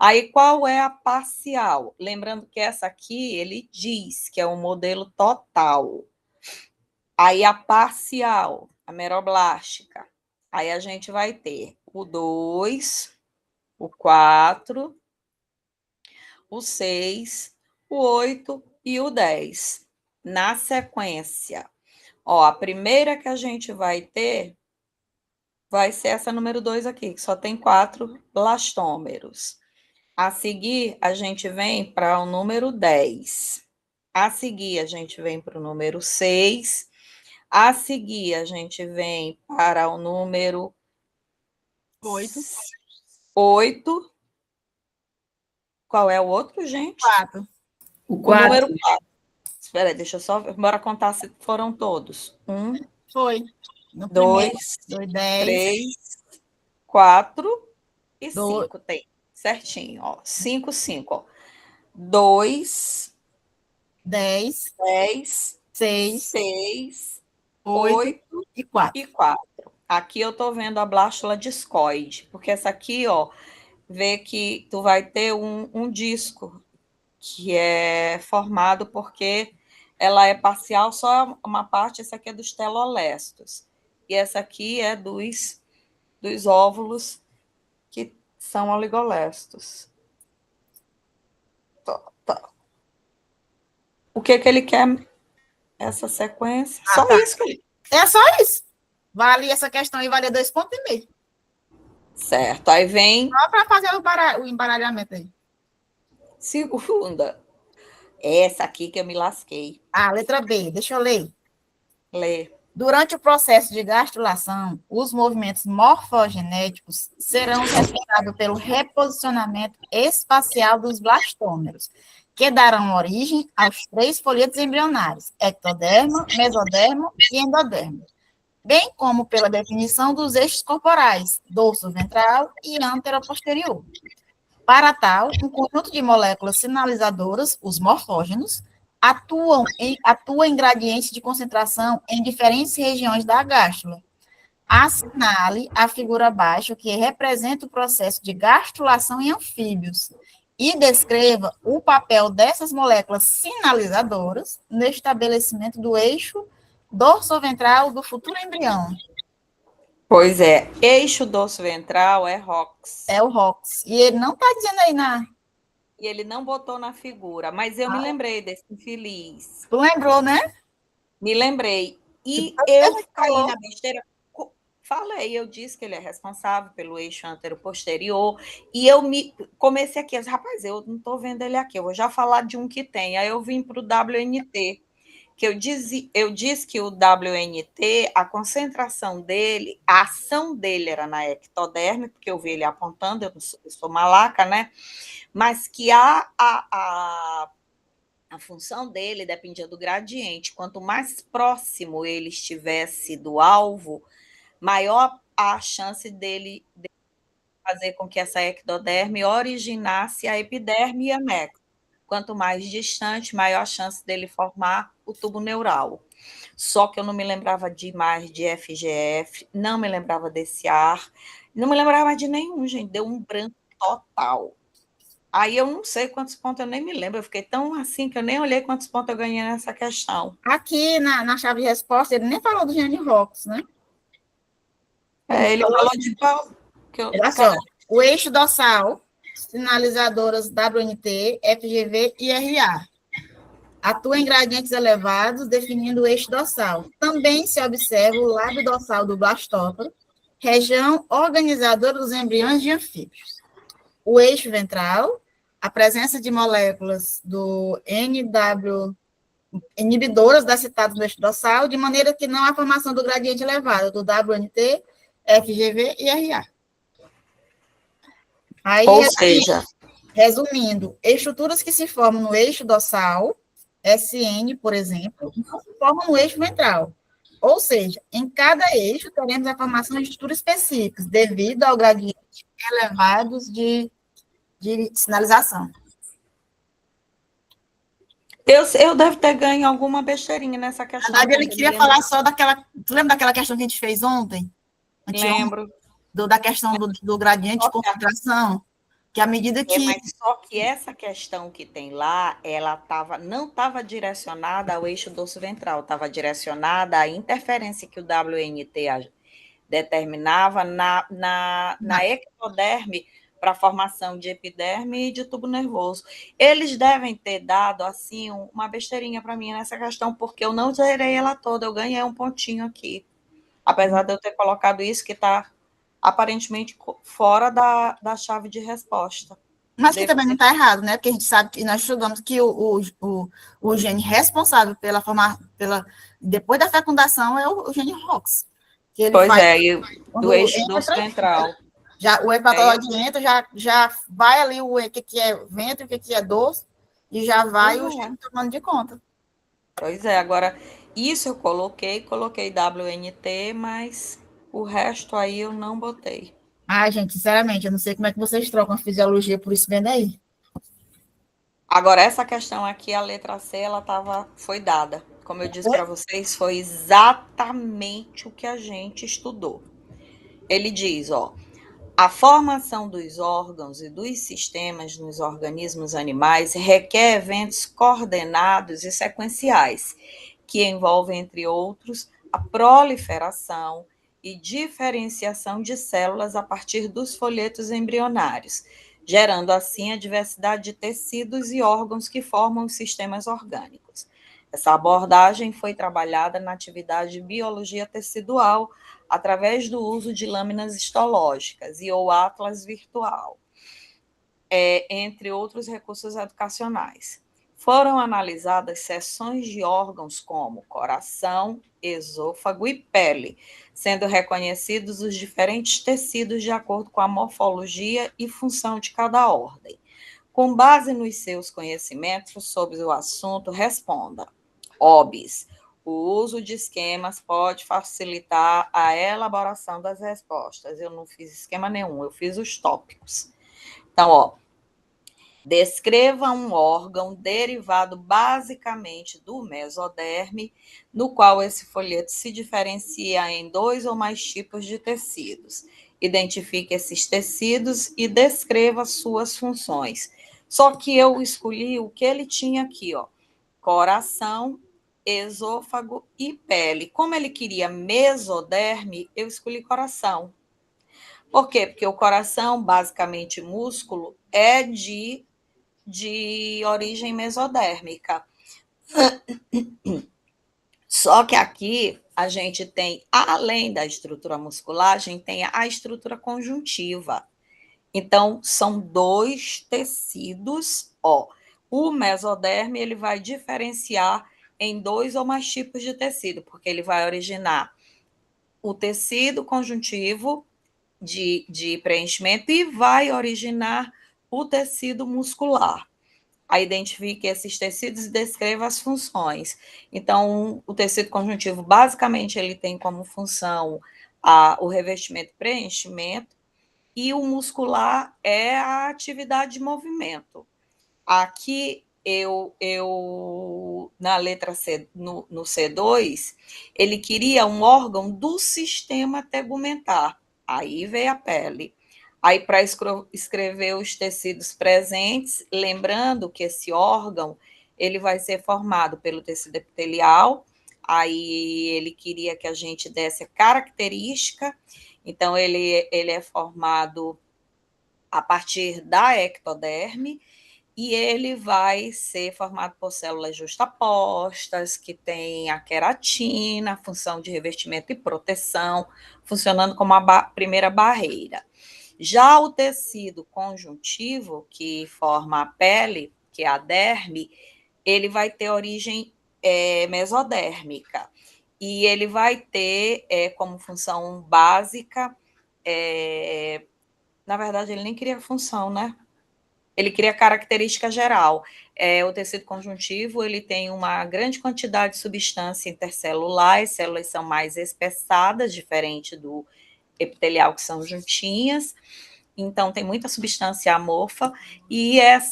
Aí, qual é a parcial? Lembrando que essa aqui, ele diz que é o modelo total. Aí, a parcial, a meroblástica. Aí, a gente vai ter o 2, o 4, o 6, o 8 e o 10. Na sequência. A primeira que a gente vai ter vai ser essa número 2 aqui, que só tem 4 blastômeros. A seguir, a gente vem para o número 10. A seguir, a gente vem para o número 6. A seguir, a gente vem para o número 8. Qual é o outro, gente? 4. O O 4. número 4. Espera aí, deixa eu só... Bora contar se foram todos. 1, Foi. No 2, primeiro, 10, 3, 4 e Do- 5. Tem. Certinho, ó. 5, 5, ó. 2, 10, 10, 6, 6, 8 8 e 4. e 4. Aqui eu tô vendo a blástula discoide, porque essa aqui, ó, vê que tu vai ter um disco que é formado porque ela é parcial, só uma parte, essa aqui é dos telolestos. E essa aqui é dos óvulos que são oligolestos. Tá. O que ele quer? Essa sequência? Só tá. isso, Felipe. É só isso. Vale essa questão aí, vale 2,5 pontos. Certo, aí vem Só para fazer o embaralhamento aí. segunda. Essa aqui que eu me lasquei. Letra B, deixa eu ler. Lê. Durante o processo de gastrulação, os movimentos morfogenéticos serão responsáveis pelo reposicionamento espacial dos blastômeros, que darão origem aos 3 folhetos embrionários, ectodermo, mesodermo e endodermo, bem como pela definição dos eixos corporais, dorso ventral e anteroposterior. Para tal, um conjunto de moléculas sinalizadoras, os morfógenos, atua em gradientes de concentração em diferentes regiões da gástrula. Assinale a figura abaixo, que representa o processo de gastrulação em anfíbios. e descreva o papel dessas moléculas sinalizadoras no estabelecimento do eixo dorsoventral do futuro embrião. Pois é, eixo dorsoventral é ROX. É o ROX. E ele não está dizendo aí na... E ele não botou na figura, mas eu me lembrei desse infeliz. Tu lembrou, né? Me lembrei. E Você eu já caí falou. na besteira. Falei, eu disse que ele é responsável pelo eixo antero-posterior. E eu comecei aqui, rapaz, eu não estou vendo ele aqui, eu vou já falar de um que tem. Aí eu vim para o WNT, que eu disse que o WNT, a concentração dele, a ação dele era na ectoderme, porque eu vi ele apontando, eu sou malaca, né? Mas que a função dele dependia do gradiente. Quanto mais próximo ele estivesse do alvo, maior a chance dele fazer com que essa ectoderme originasse a epiderme e a meco. Quanto mais distante, maior a chance dele formar o tubo neural. Só que eu não me lembrava de mais de FGF, não me lembrava desse ar, não me lembrava de nenhum, gente, deu um branco total. Aí eu não sei quantos pontos, eu nem me lembro, eu fiquei tão assim que eu nem olhei quantos pontos eu ganhei nessa questão. Aqui na chave de resposta, ele nem falou do gene ROX, né? Ele falou de qual? Olha só, o eixo dorsal, sinalizadoras WNT, FGV e RA. Atua em gradientes elevados, definindo o eixo dorsal. Também se observa o lábio dorsal do blastóporo, região organizadora dos embriões de anfíbios. O eixo ventral, a presença de moléculas do NW, inibidoras das citadas no eixo dorsal, de maneira que não há formação do gradiente elevado, do WNT, FGV e RA. Aí, ou seja, resumindo, estruturas que se formam no eixo dorsal, SN, por exemplo, não se formam no eixo ventral. Ou seja, em cada eixo teremos a formação de estruturas específicas, devido ao gradiente elevados de sinalização. eu devo ter ganho alguma besteirinha nessa questão. Na verdade, ele queria falar só daquela... Tu lembra daquela questão que a gente fez ontem? Lembro. Da questão do gradiente de concentração, que à medida que... Mas só que essa questão que tem lá, ela não estava direcionada ao eixo dorsoventral, estava direcionada à interferência que o WNT determinava na ectoderme para a formação de epiderme e de tubo nervoso. Eles devem ter dado, assim, uma besteirinha para mim nessa questão, porque eu não zerei ela toda, eu ganhei um pontinho aqui. Apesar de eu ter colocado isso, que está aparentemente fora da chave de resposta. Mas que também não está errado, né? Porque a gente sabe que nós estudamos que o gene responsável depois da fecundação é o gene ROX. Pois é, e do eixo dorsoventral. O hepatolóide entra, já vai ali o que é ventre, o que é dorso, e já vai o gene tomando de conta. Pois é, agora, isso eu coloquei WNT, mas o resto aí eu não botei. Ai, gente, sinceramente, eu não sei como é que vocês trocam a fisiologia por isso vendo aí. Agora, essa questão aqui, a letra C, foi dada. Como eu disse para vocês, foi exatamente o que a gente estudou. Ele diz, a formação dos órgãos e dos sistemas nos organismos animais requer eventos coordenados e sequenciais, que envolvem, entre outros, a proliferação e diferenciação de células a partir dos folhetos embrionários, gerando assim a diversidade de tecidos e órgãos que formam os sistemas orgânicos. Essa abordagem foi trabalhada na atividade de biologia tecidual através do uso de lâminas histológicas ou atlas virtual, entre outros recursos educacionais. Foram analisadas seções de órgãos como coração, esôfago e pele, sendo reconhecidos os diferentes tecidos de acordo com a morfologia e função de cada ordem. Com base nos seus conhecimentos sobre o assunto, responda. OBS. O uso de esquemas pode facilitar a elaboração das respostas. Eu não fiz esquema nenhum, eu fiz os tópicos. Então, descreva um órgão derivado basicamente do mesoderme, no qual esse folheto se diferencia em 2 ou mais tipos de tecidos. Identifique esses tecidos e descreva suas funções. Só que eu escolhi o que ele tinha aqui, ó, coração, esôfago e pele. Como ele queria mesoderme, eu escolhi coração. Por quê? Porque o coração, basicamente músculo, é de origem mesodérmica. Só que aqui a gente tem, além da estrutura muscular, a gente tem a estrutura conjuntiva. Então, são dois tecidos, ó. O mesoderme, ele vai diferenciar em dois ou mais tipos de tecido, porque ele vai originar o tecido conjuntivo de preenchimento e vai originar o tecido muscular. Aí identifique esses tecidos e descreva as funções. Então, o tecido conjuntivo, basicamente, ele tem como função o revestimento e preenchimento, e o muscular é a atividade de movimento. Aqui, na letra C, no C2, ele queria um órgão do sistema tegumentar. Aí veio a pele. Aí, para escrever os tecidos presentes, lembrando que esse órgão ele vai ser formado pelo tecido epitelial. Aí ele queria que a gente desse a característica. Então, ele é formado a partir da ectoderme, e ele vai ser formado por células justapostas, que tem a queratina, a função de revestimento e proteção, funcionando como a primeira barreira. Já o tecido conjuntivo, que forma a pele, que é a derme, ele vai ter origem mesodérmica, e ele vai ter como função básica, na verdade, ele nem queria função, né? Ele cria característica geral. O tecido conjuntivo, ele tem uma grande quantidade de substância intercelular, as células são mais espessadas, diferente do epitelial, que são juntinhas, então tem muita substância amorfa, e ela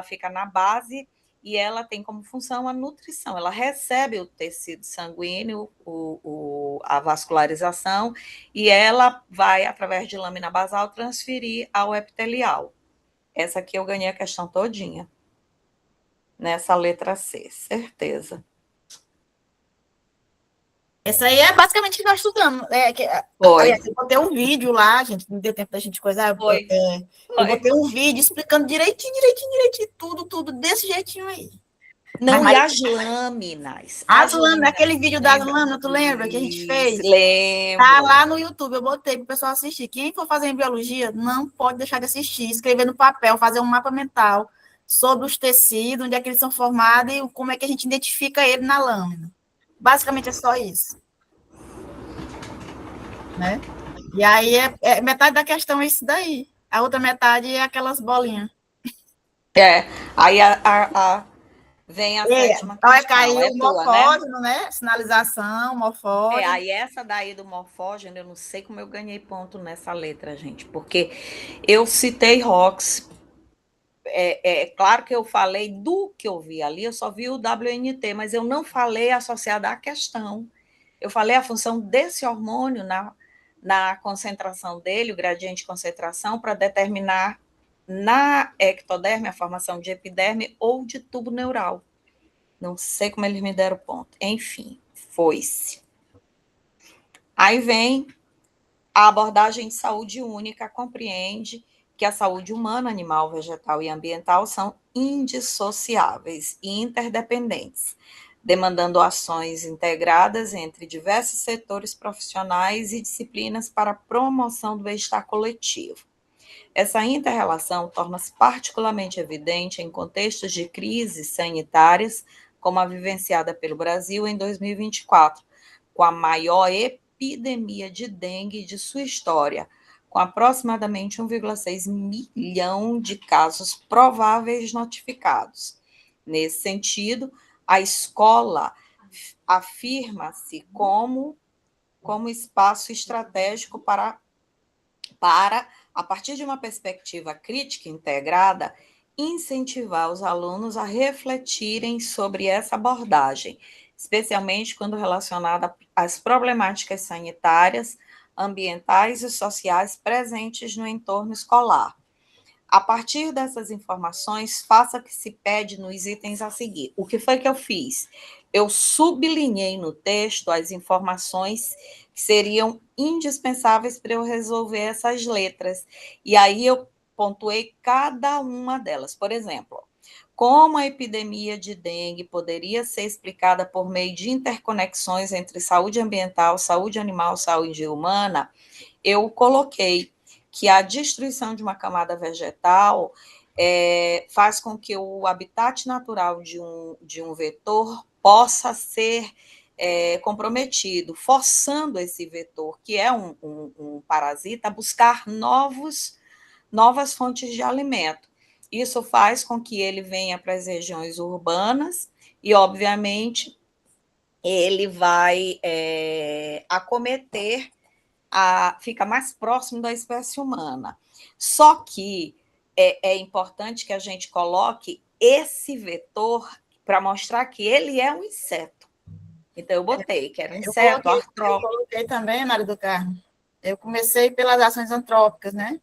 fica na base, e ela tem como função a nutrição, ela recebe o tecido sanguíneo, a vascularização, e ela vai, através de lâmina basal, transferir ao epitelial. Essa aqui eu ganhei a questão todinha, nessa letra C, certeza. Essa aí é basicamente o que nós estudamos. Aliás, eu botei um vídeo lá, gente, não deu tempo da gente coisar. Eu botei um vídeo explicando direitinho, tudo, desse jeitinho aí. Não, e as lâminas. As lâminas, aquele vídeo das lâminas, tu lembra que a gente fez? Lembro. Tá lá no YouTube, eu botei pro pessoal assistir. Quem for fazer em biologia, não pode deixar de assistir, escrever no papel, fazer um mapa mental sobre os tecidos, onde é que eles são formados e como é que a gente identifica ele na lâmina. Basicamente é só isso. Né? E aí, metade da questão é isso daí. A outra metade é aquelas bolinhas. Aí vem a sétima questão. Vai cair o morfógeno, né? Sinalização, morfógeno. Aí essa daí do morfógeno, eu não sei como eu ganhei ponto nessa letra, gente, porque eu citei Rox. Claro que eu falei do que eu vi ali, eu só vi o WNT, mas eu não falei associada à questão. Eu falei a função desse hormônio na concentração dele, o gradiente de concentração, para determinar na ectoderme a formação de epiderme ou de tubo neural. Não sei como eles me deram ponto. Enfim, foi-se. Aí vem a abordagem de saúde única, compreende que a saúde humana, animal, vegetal e ambiental são indissociáveis e interdependentes, demandando ações integradas entre diversos setores profissionais e disciplinas para a promoção do bem-estar coletivo. Essa inter-relação torna-se particularmente evidente em contextos de crises sanitárias, como a vivenciada pelo Brasil em 2024, com a maior epidemia de dengue de sua história, com aproximadamente 1,6 milhão de casos prováveis notificados. Nesse sentido, a escola afirma-se como espaço estratégico para, a partir de uma perspectiva crítica integrada, incentivar os alunos a refletirem sobre essa abordagem, especialmente quando relacionada às problemáticas sanitárias, ambientais e sociais presentes no entorno escolar. A partir dessas informações, faça o que se pede nos itens a seguir. O que foi que eu fiz? Eu sublinhei no texto as informações que seriam indispensáveis para eu resolver essas letras. E aí eu pontuei cada uma delas. Por exemplo, como a epidemia de dengue poderia ser explicada por meio de interconexões entre saúde ambiental, saúde animal, saúde humana, eu coloquei que a destruição de uma camada vegetal faz com que o habitat natural de um vetor possa ser comprometido, forçando esse vetor, que é um parasita, a buscar novas fontes de alimento. Isso faz com que ele venha para as regiões urbanas e, obviamente, ele vai acometer, fica mais próximo da espécie humana. Só que é importante que a gente coloque esse vetor para mostrar que ele é um inseto. Então, eu botei que era um inseto, Eu artrópode. coloquei também, Maria do Carmo. Eu comecei pelas ações antrópicas, né?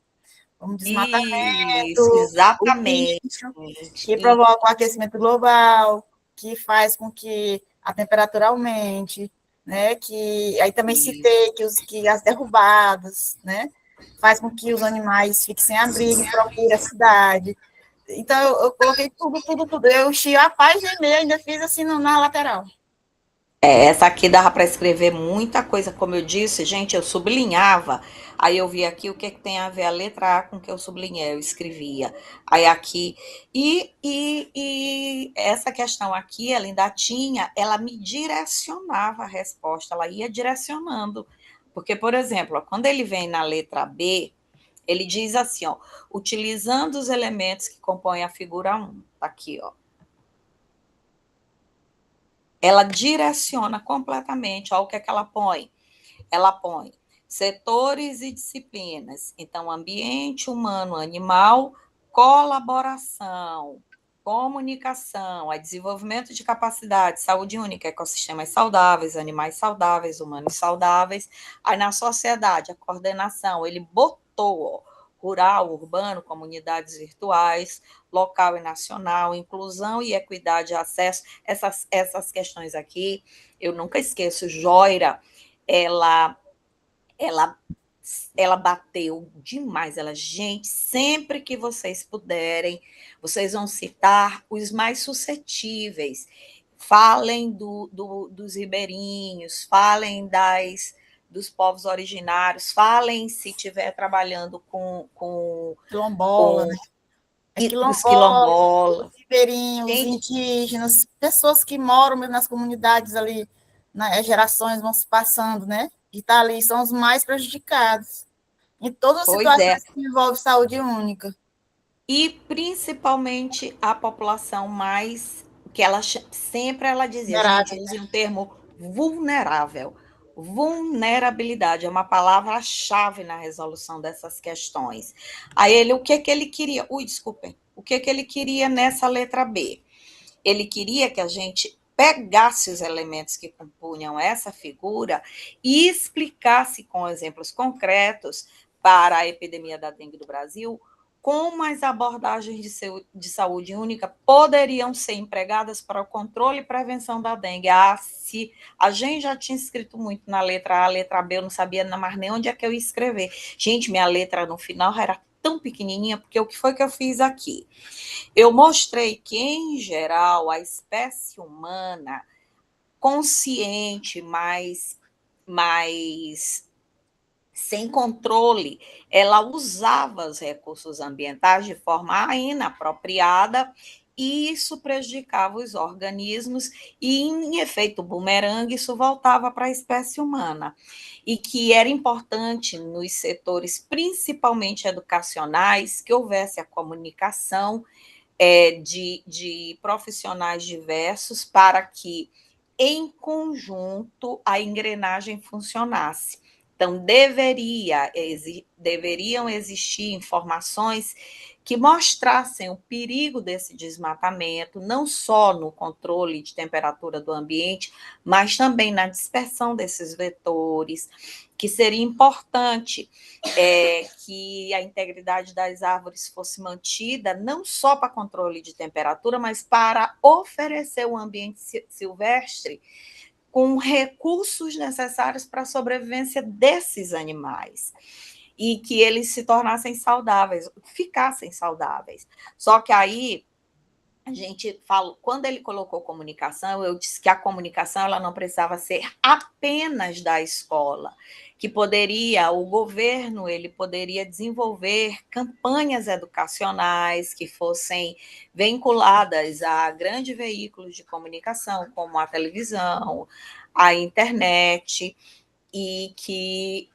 Como desmatamento, Isso, o exatamente. lixo, que provoca o aquecimento global, que faz com que a temperatura aumente, né? Que aí também citei que as derrubadas, né? Faz com que os animais fiquem sem abrigo e procurem a cidade. Então, eu coloquei tudo. Eu enchi a página e meia, ainda fiz assim na lateral. Essa aqui dava para escrever muita coisa, como eu disse, gente, eu sublinhava. Aí eu vi aqui o que tem a ver a letra A com o que eu sublinhei, eu escrevia. Aí aqui. E essa questão aqui, ela ainda tinha, ela me direcionava a resposta, ela ia direcionando. Porque, por exemplo, quando ele vem na letra B, ele diz assim, ó, utilizando os elementos que compõem a figura 1. Tá aqui, ó. Ela direciona completamente. Olha o que é que ela põe. Ela põe setores e disciplinas. Então, ambiente humano, animal, colaboração, comunicação, desenvolvimento de capacidade, saúde única, ecossistemas saudáveis, animais saudáveis, humanos saudáveis. Aí, na sociedade, a coordenação, ele botou, ó, rural, urbano, comunidades virtuais, local e nacional, inclusão e equidade de acesso, essas questões aqui, eu nunca esqueço. Joira, ela ela bateu demais. Ela, gente, sempre que vocês puderem, vocês vão citar os mais suscetíveis. Falem dos ribeirinhos, falem dos povos originários, falem se estiver trabalhando com Quilombola, né? dos quilombolas. Os ribeirinhos, os Gente, indígenas, pessoas que moram nas comunidades ali, né, as gerações vão se passando, né? E tá ali, são os mais prejudicados. Em todas as pois é. situações que envolvem saúde única. E principalmente a população mais, que ela sempre ela dizia, gente, use um termo vulnerável. Vulnerabilidade é uma palavra-chave na resolução dessas questões. Aí ele, o que ele queria? Desculpem. O que ele queria nessa letra B? Ele queria que a gente pegasse os elementos que compunham essa figura e explicasse com exemplos concretos para a epidemia da dengue do Brasil como as abordagens de saúde única poderiam ser empregadas para o controle e prevenção da dengue. Se a gente já tinha escrito muito na letra A, letra B, eu não sabia mais nem onde é que eu ia escrever. Gente, minha letra no final era tão pequenininha, porque o que foi que eu fiz aqui? Eu mostrei que, em geral, a espécie humana consciente, mais sem controle, ela usava os recursos ambientais de forma inapropriada e isso prejudicava os organismos e, em efeito bumerangue, isso voltava para a espécie humana. E que era importante nos setores, principalmente educacionais, que houvesse a comunicação de profissionais diversos para que, em conjunto, a engrenagem funcionasse. Então, deveriam existir informações que mostrassem o perigo desse desmatamento, não só no controle de temperatura do ambiente, mas também na dispersão desses vetores, que seria importante que a integridade das árvores fosse mantida, não só para controle de temperatura, mas para oferecer um ambiente silvestre com recursos necessários para a sobrevivência desses animais e que eles se tornassem saudáveis, ficassem saudáveis. Só que aí a gente falou, quando ele colocou comunicação, eu disse que a comunicação ela não precisava ser apenas da escola, que o governo ele poderia desenvolver campanhas educacionais que fossem vinculadas a grandes veículos de comunicação, como a televisão, a internet,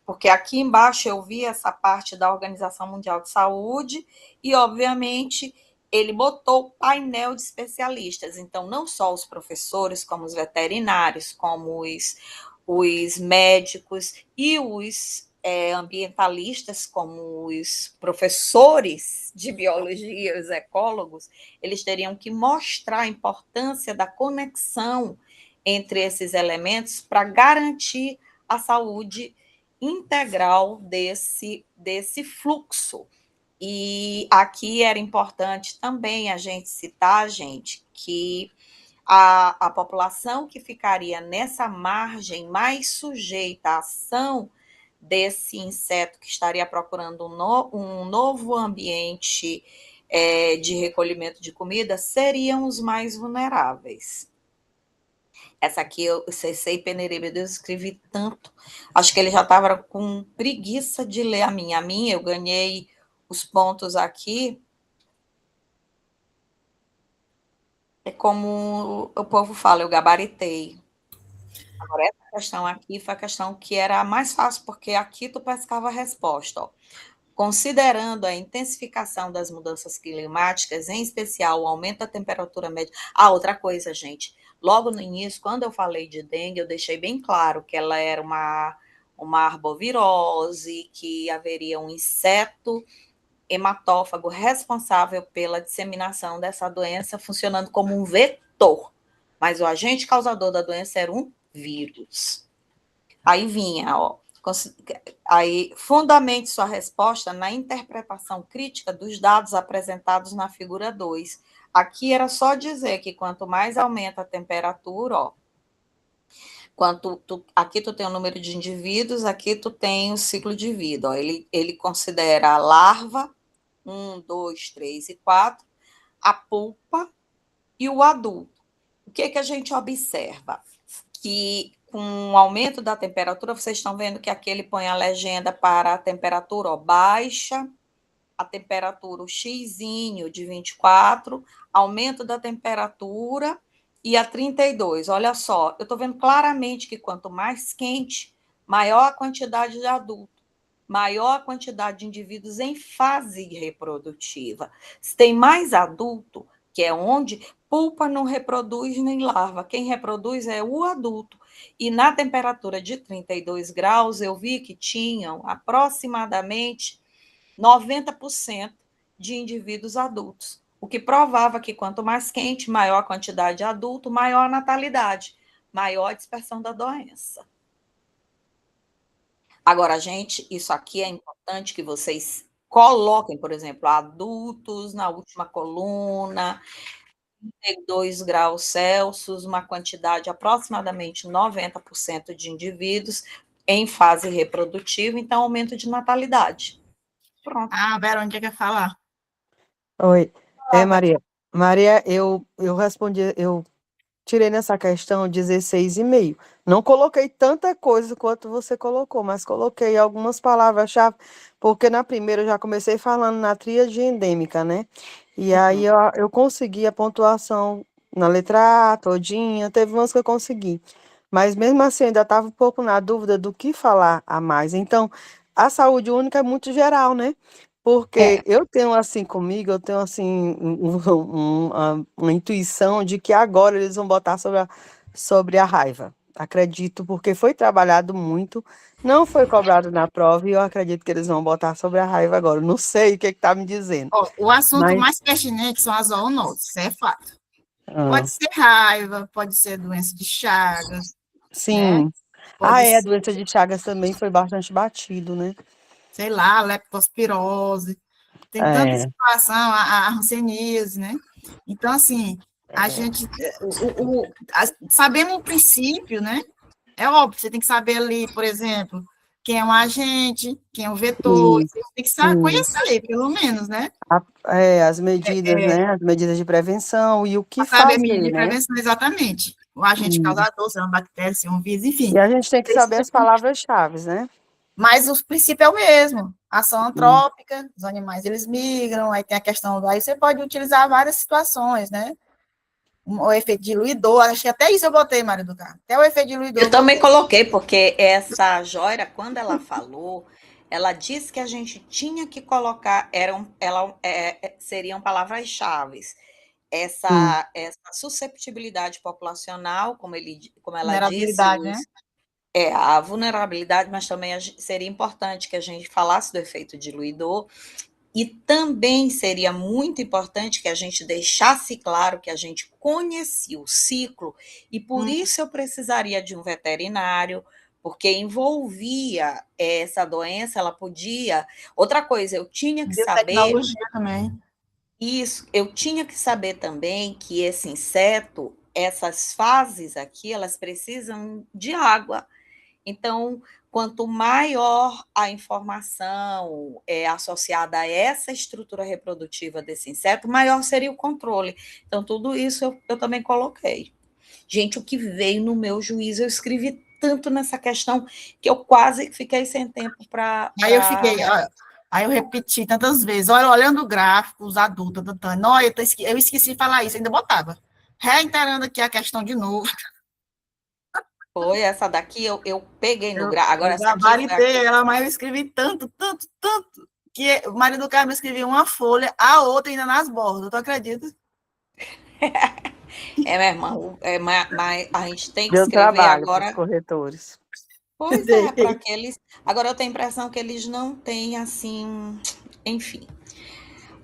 porque aqui embaixo eu vi essa parte da Organização Mundial de Saúde e, obviamente, ele botou painel de especialistas, então não só os professores, como os veterinários, como os médicos e os ambientalistas, como os professores de biologia, os ecólogos, eles teriam que mostrar a importância da conexão entre esses elementos para garantir a saúde integral desse fluxo. E aqui era importante também a gente citar, gente, que a população que ficaria nessa margem mais sujeita à ação desse inseto que estaria procurando um novo ambiente de recolhimento de comida seriam os mais vulneráveis. Essa aqui, eu Cessei Peneira, eu escrevi tanto. Acho que ele já estava com preguiça de ler a minha. Eu ganhei os pontos aqui. É como o povo fala, eu gabaritei. Agora, essa questão aqui foi a questão que era a mais fácil, porque aqui tu pescava a resposta. Ó. Considerando a intensificação das mudanças climáticas, em especial o aumento da temperatura média. Outra coisa, gente. Logo no início, quando eu falei de dengue, eu deixei bem claro que ela era uma arbovirose, que haveria um inseto hematófago responsável pela disseminação dessa doença, funcionando como um vetor. Mas o agente causador da doença era um vírus. Aí vinha, fundamente sua resposta na interpretação crítica dos dados apresentados na figura 2. Aqui era só dizer que quanto mais aumenta a temperatura, aqui tu tem o número de indivíduos, aqui tu tem o ciclo de vida. Ele considera a larva, 1, 2, 3 e 4, a pulpa e o adulto. O que a gente observa? Que com o aumento da temperatura, vocês estão vendo que aqui ele põe a legenda para a temperatura baixa, a temperatura, o xizinho de 24, aumento da temperatura e a 32. Olha só, eu estou vendo claramente que quanto mais quente, maior a quantidade de adulto, maior a quantidade de indivíduos em fase reprodutiva. Se tem mais adulto, que é onde pulpa não reproduz nem larva, quem reproduz é o adulto. E na temperatura de 32 graus, eu vi que tinham aproximadamente 90% de indivíduos adultos, o que provava que quanto mais quente, maior a quantidade de adulto, maior a natalidade, maior a dispersão da doença. Agora, gente, isso aqui é importante que vocês coloquem, por exemplo, adultos na última coluna, 32 graus Celsius, uma quantidade aproximadamente 90% de indivíduos em fase reprodutiva, então aumento de natalidade. Pronto. Verônica quer falar. Oi, Maria. Maria, eu respondi, eu tirei nessa questão 16,5. Não coloquei tanta coisa quanto você colocou, mas coloquei algumas palavras-chave, porque na primeira eu já comecei falando na tríade endêmica, né? E aí eu consegui a pontuação na letra A todinha, teve umas que eu consegui. Mas mesmo assim, eu ainda estava um pouco na dúvida do que falar a mais. Então, a saúde única é muito geral, né? Porque eu tenho assim comigo, eu tenho assim uma intuição de que agora eles vão botar sobre a raiva. Acredito, porque foi trabalhado muito, não foi cobrado na prova, e eu acredito que eles vão botar sobre a raiva agora. Não sei o que está me dizendo. Ó, o assunto Mas, mais pertinente são as zoonoses, isso é fato. ah, Pode ser raiva, pode ser doença de Chagas, né? sim. Ah, Pode a ser, doença de Chagas também foi bastante batido, né? sei lá, leptospirose. Tem tanta É, situação, a hanseníase, né? Então, assim, a gente, sabemos o princípio, né? É óbvio, você tem que saber ali, por exemplo, quem é um agente, quem é um vetor, sim, você tem que sim. conhecer, pelo menos, né? As medidas, É, né? As medidas de prevenção e o que para saber medir fazer, de né? prevenção exatamente. O agente Hum. causador, se é uma bactéria, se é um vírus, enfim. E a gente tem que saber as palavras-chave, né? Mas o princípio é o mesmo. Ação Hum. antrópica, os animais eles migram, aí tem a questão aí você pode utilizar várias situações, né? O efeito diluidor, acho que até isso eu botei, Mário do Carmo. Até o efeito diluidor Eu eu também botei. coloquei, porque essa Joira, quando ela falou, ela disse que a gente tinha que colocar, seriam palavras-chave. Sim. Essa susceptibilidade populacional, como ela disse, Vulnerabilidade, né? a vulnerabilidade, mas também seria importante que a gente falasse do efeito diluidor, e também seria muito importante que a gente deixasse claro que a gente conhecia o ciclo, e por isso eu precisaria de um veterinário, porque envolvia essa doença, ela podia. Outra coisa, eu tinha que saber. Biotecnologia também. Isso, eu tinha que saber também que esse inseto, essas fases aqui, elas precisam de água. Então, quanto maior a informação associada a essa estrutura reprodutiva desse inseto, maior seria o controle. Então, tudo isso eu também coloquei. Gente, o que veio no meu juízo, eu escrevi tanto nessa questão que eu quase fiquei sem tempo para. Aí eu fiquei, ó, aí eu repeti tantas vezes, olha, olhando o gráfico, os adultos, não, eu esqueci de falar isso, ainda botava. Reiterando aqui a questão de novo. Foi essa daqui, eu peguei no Eu, gráfico. Agora, eu essa aqui foi a. gabaritei ela, mas eu escrevi tanto, tanto, tanto, que o marido do Carmo escrevia uma folha, a outra ainda nas bordas, tu acredita? É, minha irmã, mas a gente tem que Deu escrever trabalho para os agora. corretores. Pois é, para aqueles. Agora eu tenho a impressão que eles não têm assim. Enfim.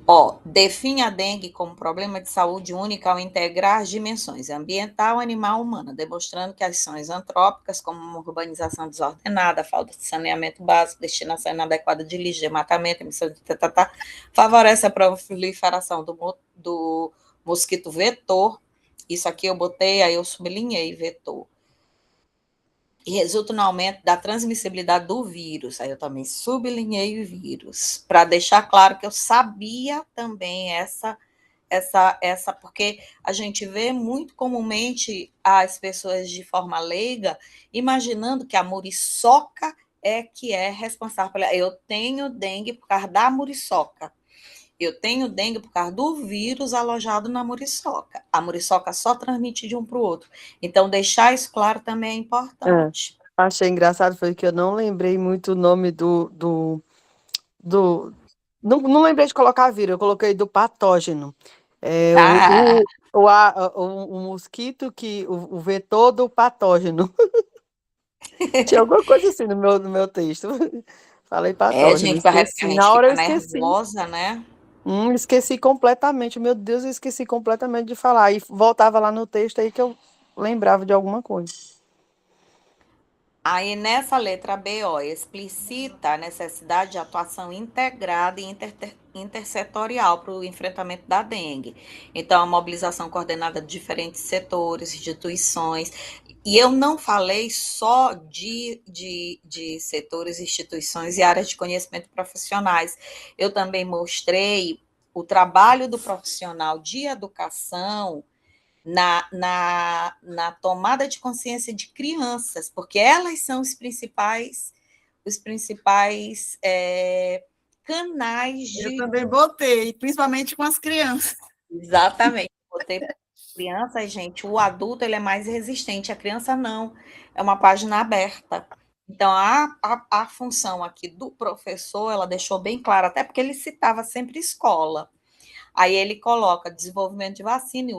Ó, define a dengue como problema de saúde única ao integrar as dimensões ambiental, animal, humana, demonstrando que ações antrópicas, como uma urbanização desordenada, falta de saneamento básico, destinação inadequada de lixo, desmatamento, emissão de favorece a proliferação do mosquito vetor. Isso aqui eu botei, aí eu sublinhei vetor. E resulta no aumento da transmissibilidade do vírus. Aí eu também sublinhei o vírus, para deixar claro que eu sabia também porque a gente vê muito comumente as pessoas de forma leiga imaginando que a muriçoca é que é responsável. Eu tenho dengue por causa da muriçoca. Eu tenho dengue por causa do vírus alojado na muriçoca. A muriçoca só transmite de um para o outro. Então, deixar isso claro também é É. importante. Achei engraçado foi que eu não lembrei muito o nome do não lembrei de colocar vírus, eu coloquei do patógeno. É Ah, o mosquito o vetor do patógeno. Tinha alguma coisa assim no meu texto. Falei patógeno, gente, porque a esqueci. gente Na hora eu fica esqueci. nervosa, né? Esqueci completamente. Meu Deus, eu esqueci completamente de falar. E voltava lá no texto aí que eu lembrava de alguma coisa. Aí, nessa letra B, ó, explicita a necessidade de atuação integrada e intersetorial para o enfrentamento da dengue. Então, a mobilização coordenada de diferentes setores, instituições. E eu não falei só de setores, instituições e áreas de conhecimento profissionais. Eu também mostrei o trabalho do profissional de educação na tomada de consciência de crianças, porque elas são os principais canais Eu de. também botei, principalmente com as crianças. Exatamente. Botei criança, gente, o adulto ele é mais resistente, a criança não, é uma página aberta. Então, a função aqui do professor, ela deixou bem claro, até porque ele citava sempre escola. Aí ele coloca desenvolvimento de vacina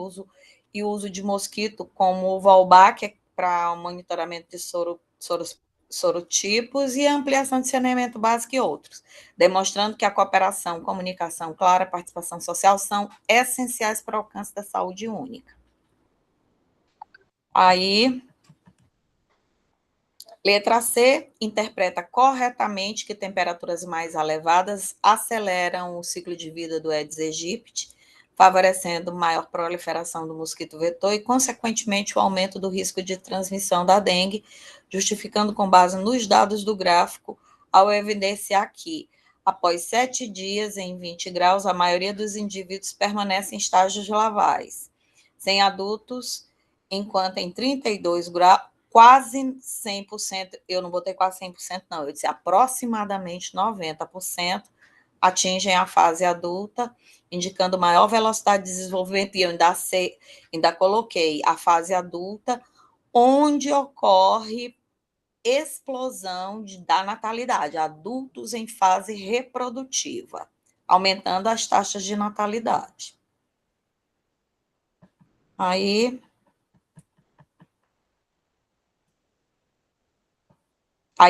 e uso de mosquito como o Valbach, para o monitoramento de sorotipos e ampliação de saneamento básico e outros, demonstrando que a cooperação, comunicação clara, participação social são essenciais para o alcance da saúde única. Aí, letra C, interpreta corretamente que temperaturas mais elevadas aceleram o ciclo de vida do Aedes aegypti, favorecendo maior proliferação do mosquito vetor e, consequentemente, o aumento do risco de transmissão da dengue, justificando com base nos dados do gráfico, ao evidenciar que, após 7 dias em 20 graus, a maioria dos indivíduos permanece em estágios lavais, sem adultos, enquanto em 32 graus, quase 100%, eu não botei quase 100% não, eu disse aproximadamente 90%, atingem a fase adulta, indicando maior velocidade de desenvolvimento, e eu ainda coloquei a fase adulta, onde ocorre explosão da natalidade, adultos em fase reprodutiva, aumentando as taxas de natalidade. Aí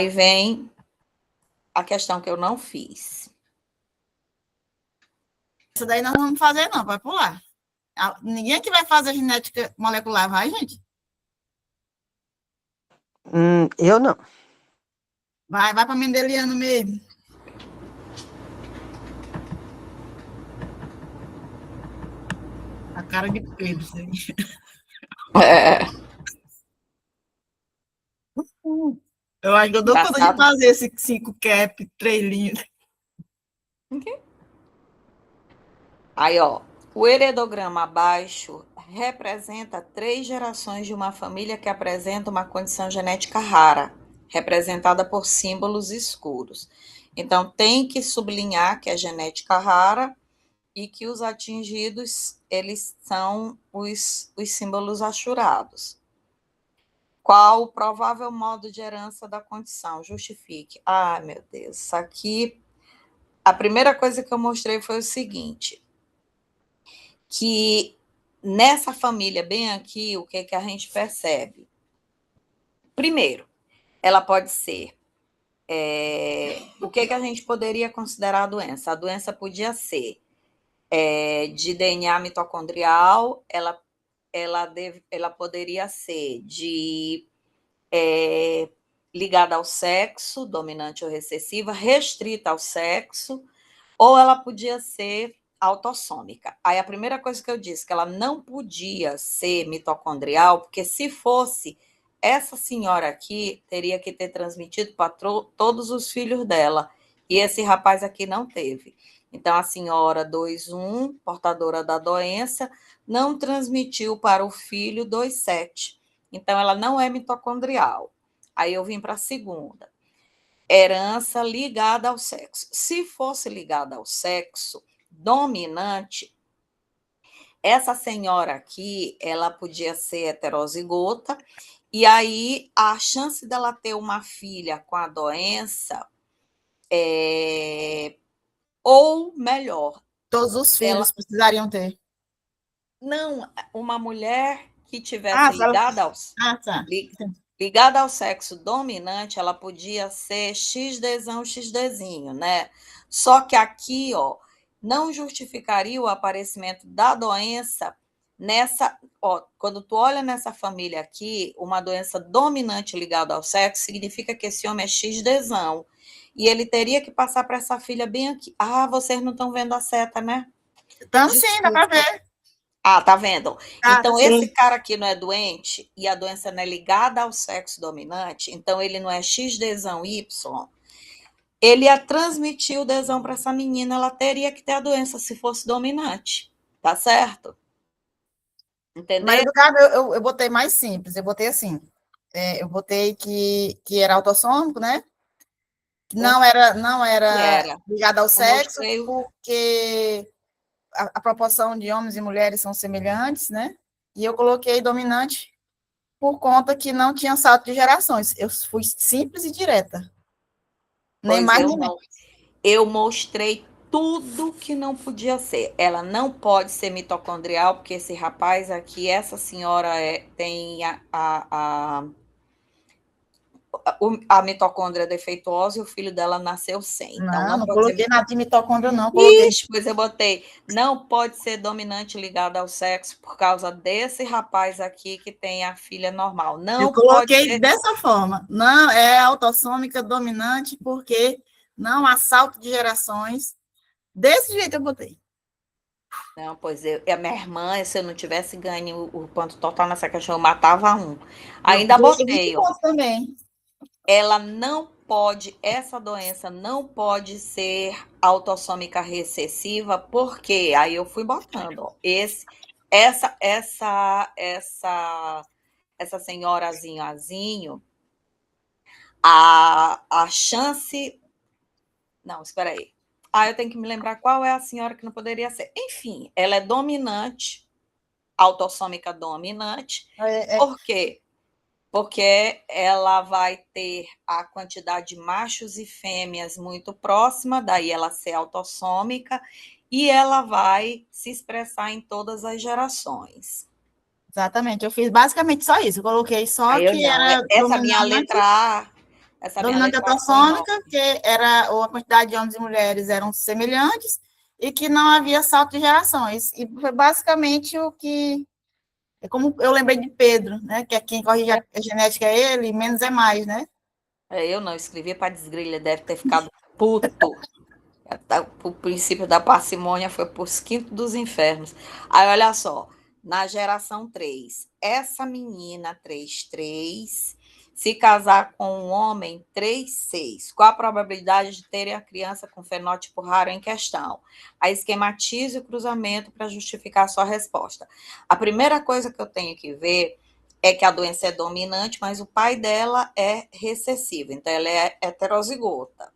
vem a questão que eu não fiz. Isso daí nós não vamos fazer, não, vai pular. Ninguém que vai fazer genética molecular, vai, gente? Eu não. Vai para Mendeliano mesmo. A cara de Pedro, isso aí. Eu acho que eu dou conta de fazer esse 5 cap, 3 linhas. Aí, ó, o heredograma abaixo representa 3 gerações de uma família que apresenta uma condição genética rara, representada por símbolos escuros. Então, tem que sublinhar que é genética rara e que os atingidos, eles são os símbolos achurados. Qual o provável modo de herança da condição? Justifique. Ah, meu Deus, isso aqui... A primeira coisa que eu mostrei foi o seguinte, que nessa família bem aqui, o que a gente percebe? Primeiro, ela pode ser... o que a gente poderia considerar a doença? A doença podia ser de DNA mitocondrial, ela poderia ser ligada ao sexo, dominante ou recessiva, restrita ao sexo, ou ela podia ser autossômica. Aí a primeira coisa que eu disse, que ela não podia ser mitocondrial, porque se fosse, essa senhora aqui teria que ter transmitido para todos os filhos dela, e esse rapaz aqui não teve. Então, a senhora 21, portadora da doença, não transmitiu para o filho 27. Então, ela não é mitocondrial. Aí eu vim para a segunda. Herança ligada ao sexo. Se fosse ligada ao sexo dominante, essa senhora aqui, ela podia ser heterozigota, e aí a chance dela ter uma filha com a doença ou melhor... Todos os filhos precisariam ter. Não, uma mulher que tivesse ligada ao sexo dominante, ela podia ser XDzão, XDzinho, né? Só que aqui, ó, não justificaria o aparecimento da doença nessa... Ó, quando tu olha nessa família aqui, uma doença dominante ligada ao sexo significa que esse homem é XDzão. E ele teria que passar para essa filha bem aqui. Ah, vocês não estão vendo a seta, né? Então, sim, dá para ver. Ah, tá vendo? Então, sim. Esse cara aqui não é doente e a doença não é ligada ao sexo dominante, então ele não é XDzão Y, ele ia transmitir o Dzão para essa menina, ela teria que ter a doença se fosse dominante, tá certo? Entendeu? Mas no caso, eu botei mais simples, eu botei assim, eu botei que era autossômico, né? Que não era ligado ao sexo, porque a proporção de homens e mulheres são semelhantes, né? E eu coloquei dominante por conta que não tinha salto de gerações. Eu fui simples e direta. Nem mais nem menos. Eu mostrei tudo que não podia ser. Ela não pode ser mitocondrial, porque esse rapaz aqui, essa senhora tem a mitocôndria defeituosa e o filho dela nasceu sem. Então, Não, não não pode ser coloquei nada de mitocôndria, não. Coloquei. Ixi, pois eu botei, não pode ser dominante ligada ao sexo por causa desse rapaz aqui que tem a filha normal. Eu Não pode coloquei ser. dessa forma. Não é autossômica dominante, porque não há salto de gerações. Desse jeito eu botei. Não, pois a minha irmã, se eu não tivesse ganho o ponto total nessa questão, eu matava um. Ainda Eu ganhei 20 botei, ó. pontos também. Ela não pode, essa doença não pode ser autossômica recessiva, porque aí eu fui botando, ó, essa senhorazinho azinho, a chance. Não, espera aí. Eu tenho que me lembrar qual é a senhora que não poderia ser. Enfim, ela é dominante, autossômica dominante. Por quê? Porque ela vai ter a quantidade de machos e fêmeas muito próxima, daí ela ser autossômica, e ela vai se expressar em todas as gerações. Exatamente, eu fiz basicamente só isso. Eu coloquei só Aí eu que não, era essa minha letra A, essa minha dominante letra A foi enorme. autossômica, que era a quantidade de homens e mulheres eram semelhantes e que não havia salto de gerações. E foi basicamente o que... É como eu lembrei de Pedro, né? Que é quem corrige a genética é ele, menos é mais, né? Eu não escrevi para desgrilha, deve ter ficado puto. O princípio da parcimônia foi por os quintos dos infernos. Aí, olha só, na geração 3, essa menina 3-3 se casar com um homem 3-6, qual a probabilidade de ter a criança com fenótipo raro em questão? Aí esquematize o cruzamento para justificar a sua resposta. A primeira coisa que eu tenho que ver é que a doença é dominante, mas o pai dela é recessivo, então ela é heterozigota.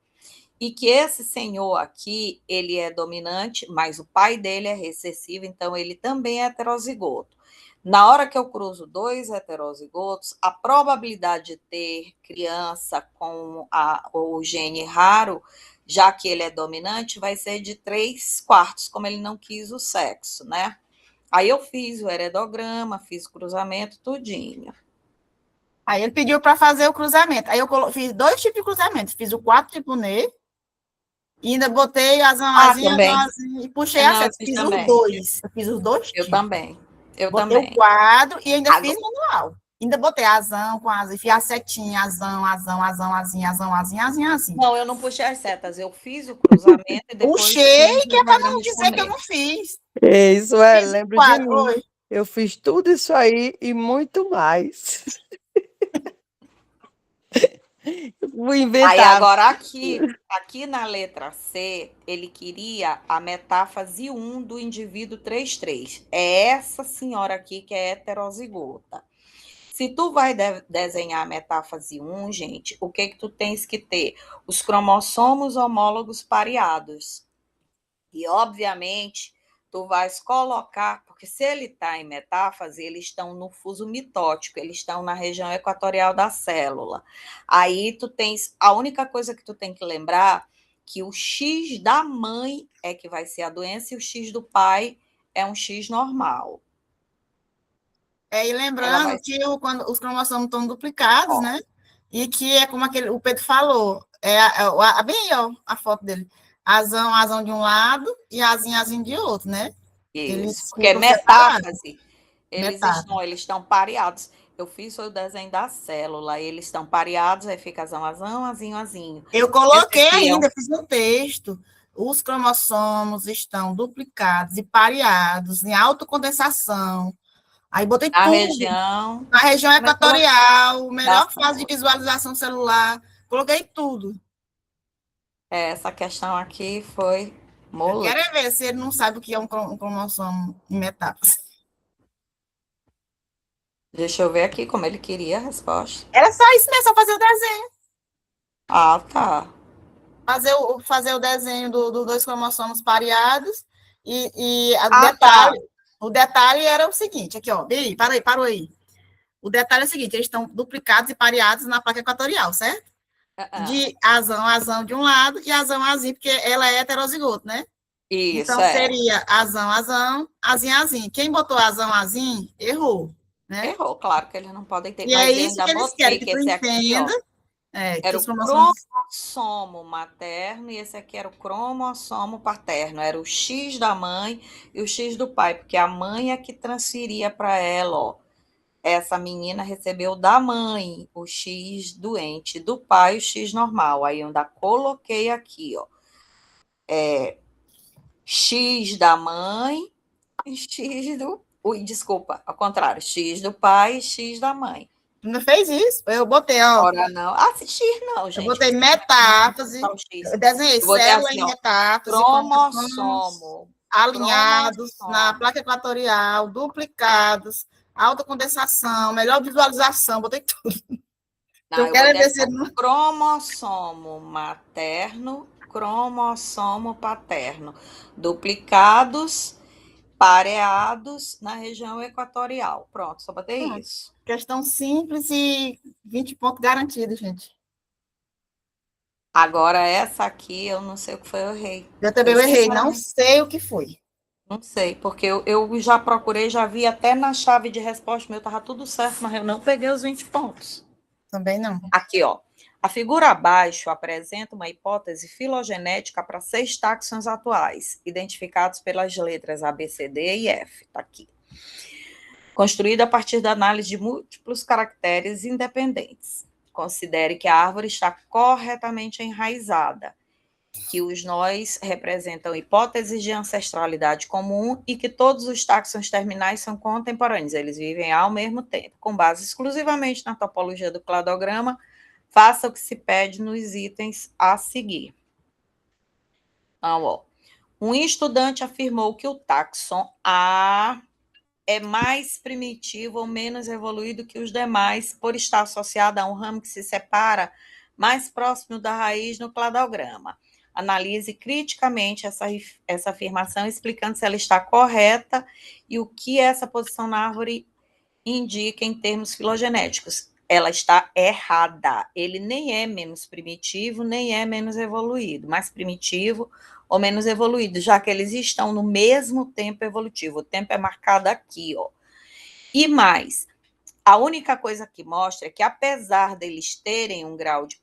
E que esse senhor aqui, ele é dominante, mas o pai dele é recessivo, então ele também é heterozigoto. Na hora que eu cruzo dois heterozigotos, a probabilidade de ter criança com o gene raro, já que ele é dominante, vai ser de 3/4, como ele não quis o sexo, né? Aí eu fiz o heredograma, fiz o cruzamento, tudinho. Aí ele pediu para fazer o cruzamento. Aí eu fiz 2 tipos de cruzamento. Fiz o 4-NE, e ainda botei as asinhas e puxei a seta. Fiz os 2. Eu fiz os 2 tipos. Eu também. Botei o quadro e ainda fiz manual. Ainda botei asão com asa, fiz a setinha, asão, asinha, assim. Não, eu não puxei as setas, eu fiz o cruzamento e depois... Puxei, que é para não dizer que eu não fiz. Isso é, lembro de mim. Eu fiz tudo isso aí e muito mais. Vou inventar. Aí agora aqui na letra C, ele queria a metáfase 1 do indivíduo 3-3. É essa senhora aqui que é heterozigota. Se tu vai desenhar a metáfase 1, gente, o que tu tens que ter? Os cromossomos homólogos pareados. E, obviamente, tu vais colocar, porque se ele está em metáfase, eles estão no fuso mitótico, eles estão na região equatorial da célula. Aí tu tens, a única coisa que tu tem que lembrar, que o X da mãe é que vai ser a doença e o X do pai é um X normal. E lembrando que quando os cromossomos estão duplicados, né? E que é como o Pedro falou, bem aí, ó, a foto dele. Asão de um lado e asinho de outro, né? Isso, porque é metáfase. Eles estão pareados. Eu fiz o desenho da célula, eles estão pareados, aí fica asão, azinho. Eu coloquei ainda, fiz um texto. Os cromossomos estão duplicados e pareados em autocondensação. Aí botei tudo. Na região equatorial, melhor fase de visualização celular. Coloquei tudo. Essa questão aqui foi moleque. Quero ver se ele não sabe o que é um cromossomo em metáfase. Deixa eu ver aqui como ele queria a resposta. Era só isso mesmo, só fazer o desenho. Tá. Fazer o desenho dos 2 cromossomos pareados e o detalhe era o seguinte, aqui, ó, parou aí. O detalhe é o seguinte, eles estão duplicados e pareados na placa equatorial, certo? de azão de um lado e azão, porque ela é heterozigoto, né? Isso, Então, seria azão, azinho. Quem botou azão, errou, né? Errou, claro que eles não podem ter. E é Mas eu isso ainda que eles querem botei que que tu esse aqui, ó, entenda, que era as o cromossomos... cromossomo materno e esse aqui era o cromossomo paterno. Era o X da mãe e o X do pai, porque a mãe é que transferia para ela, ó. Essa menina recebeu da mãe o X doente, do pai o X normal. Aí eu ainda coloquei aqui, ó. X da mãe e X do. Ui, desculpa, ao contrário. X do pai e X da mãe. Tu não fez isso? Eu botei, ó. Ora, não. Assistir, não, Eu gente. botei metáfase. Eu desenhei Eu botei célula assim, em ó. metáfase, Cromossomo. alinhados na Cromossomo. placa equatorial, duplicados, alta condensação, melhor visualização, botei tudo. Não, Eu eu quero botei ver assim, se ele não... cromossomo materno, cromossomo paterno. Duplicados, pareados na região equatorial. Pronto, só botei isso. Questão simples e 20 pontos garantidos, gente. Agora, essa aqui, eu não sei o que foi, eu errei. Eu também Eu, errei, não sinceramente, sei o que foi. não sei, porque eu já procurei, já vi até na chave de resposta, meu estava tudo certo, mas eu não peguei os 20 pontos. Também não. Aqui, ó. A figura abaixo apresenta uma hipótese filogenética para 6 táxons atuais, identificados pelas letras A, B, C, D e F. Está aqui. Construída a partir da análise de múltiplos caracteres independentes. Considere que a árvore está corretamente enraizada, que os nós representam hipóteses de ancestralidade comum e que todos os táxons terminais são contemporâneos, eles vivem ao mesmo tempo. Com base exclusivamente na topologia do cladograma, faça o que se pede nos itens a seguir. Então, ó, um estudante afirmou que o táxon A é mais primitivo ou menos evoluído que os demais, por estar associado a um ramo que se separa mais próximo da raiz no cladograma. Analise criticamente essa afirmação, explicando se ela está correta e o que essa posição na árvore indica em termos filogenéticos. Ela está errada. Ele nem é menos primitivo, nem é menos evoluído, mais primitivo ou menos evoluído, já que eles estão no mesmo tempo evolutivo. O tempo é marcado aqui, ó. E mais, a única coisa que mostra é que, apesar deles terem um grau de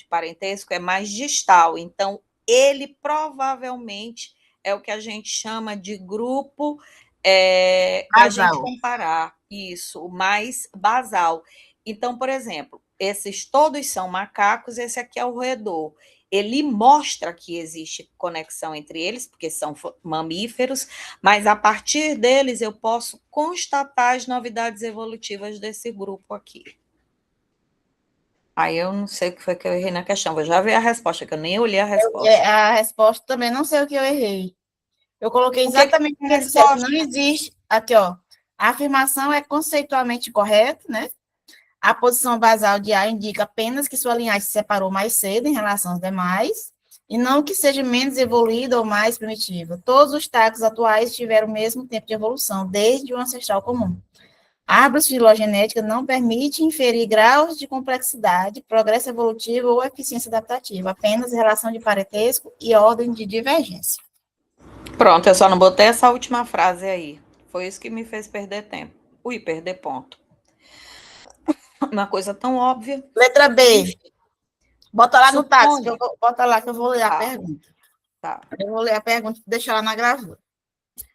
parentesco, é mais distal. Então, ele provavelmente é o que a gente chama de grupo para a gente comparar. Isso, o mais basal. Então, por exemplo, esses todos são macacos, esse aqui é o roedor. Ele mostra que existe conexão entre eles, porque são mamíferos, mas a partir deles eu posso constatar as novidades evolutivas desse grupo aqui. Aí eu não sei o que foi que eu errei na questão, vou já ver a resposta, que eu nem olhei a resposta. A resposta também não sei o que eu errei. Eu coloquei exatamente o que ele disse. Não existe. Aqui, ó. A afirmação é conceitualmente correta, né? A posição basal de A indica apenas que sua linhagem se separou mais cedo em relação aos demais, e não que seja menos evoluída ou mais primitiva. Todos os tacos atuais tiveram o mesmo tempo de evolução, desde o ancestral comum. A árvore filogenética não permite inferir graus de complexidade, progresso evolutivo ou eficiência adaptativa, apenas relação de parentesco e ordem de divergência. Pronto, eu só não botei essa última frase aí. Foi isso que me fez perder tempo. Ui, perder ponto. Uma coisa tão óbvia. Letra B. Bota lá no táxi, bota lá que eu vou ler a pergunta. Tá. Eu vou ler a pergunta e deixar lá na gravura.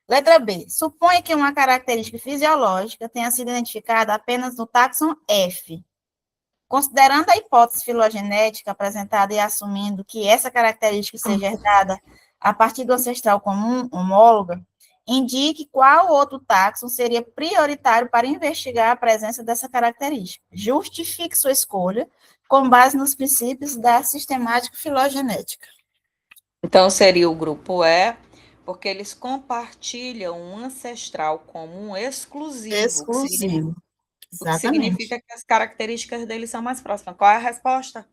Letra B. Suponha que uma característica fisiológica tenha sido identificada apenas no táxon F. Considerando a hipótese filogenética apresentada e assumindo que essa característica seja herdada a partir do ancestral comum homóloga, indique qual outro táxon seria prioritário para investigar a presença dessa característica. Justifique sua escolha com base nos princípios da sistemática filogenética. Então, seria o grupo E, porque eles compartilham um ancestral comum exclusivo. Exclusivo. O que significa que as características deles são mais próximas. Qual é a resposta?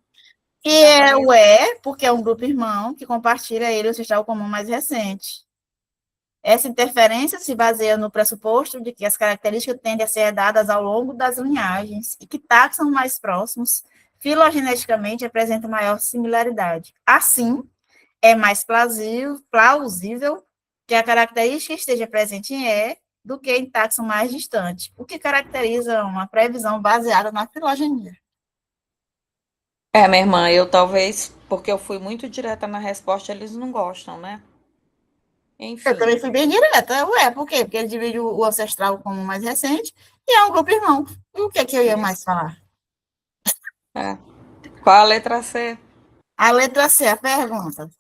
Que é o E, porque é um grupo irmão que compartilha ele o ancestral comum mais recente. Essa interferência se baseia no pressuposto de que as características tendem a ser herdadas ao longo das linhagens e que táxons mais próximos filogeneticamente apresentam maior similaridade. Assim, é mais plausível que a característica esteja presente em E do que em taxon mais distante, o que caracteriza uma previsão baseada na filogenia. Minha irmã, eu talvez, porque eu fui muito direta na resposta, eles não gostam, né? Eu Enfim. também fui bem direta. Ué, por quê? Porque ele divide o ancestral como mais recente e é um grupo irmão. E o que é que eu ia mais falar? É. Qual a letra C? A letra C, a pergunta.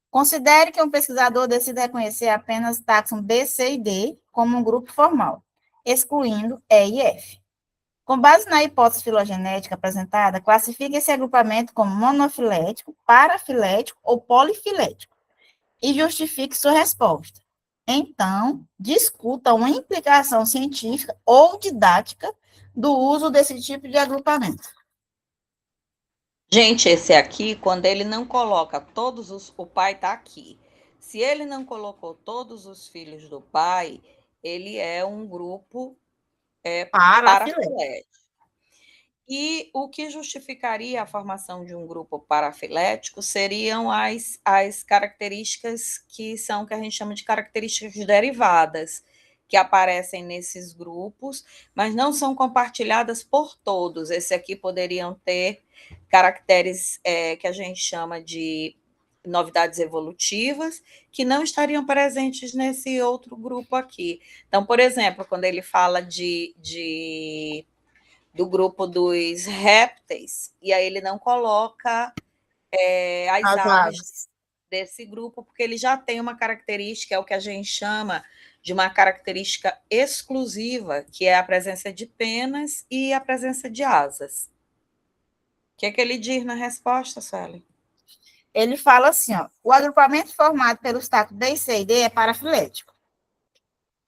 Considere que um pesquisador decida reconhecer apenas táxon B, C e D como um grupo formal, excluindo E e F. Com base na hipótese filogenética apresentada, classifique esse agrupamento como monofilético, parafilético ou polifilético e justifique sua resposta. Então, discuta uma implicação científica ou didática do uso desse tipo de agrupamento. Gente, esse aqui, quando ele não coloca todos os... O pai está aqui. Se ele não colocou todos os filhos do pai, ele é um grupo Parafilético. parafilético. E o que justificaria a formação de um grupo parafilético seriam as características que são, que a gente chama de características derivadas, que aparecem nesses grupos, mas não são compartilhadas por todos. Esse aqui poderiam ter caracteres que a gente chama de novidades evolutivas, que não estariam presentes nesse outro grupo aqui. Então, por exemplo, quando ele fala do grupo dos répteis, e aí ele não coloca as aves desse grupo, porque ele já tem uma característica, é o que a gente chama de uma característica exclusiva, que é a presença de penas e a presença de asas. O que é que ele diz na resposta, Sueli? Ele fala assim, ó, o agrupamento formado pelos tacos B, C e D é parafilético.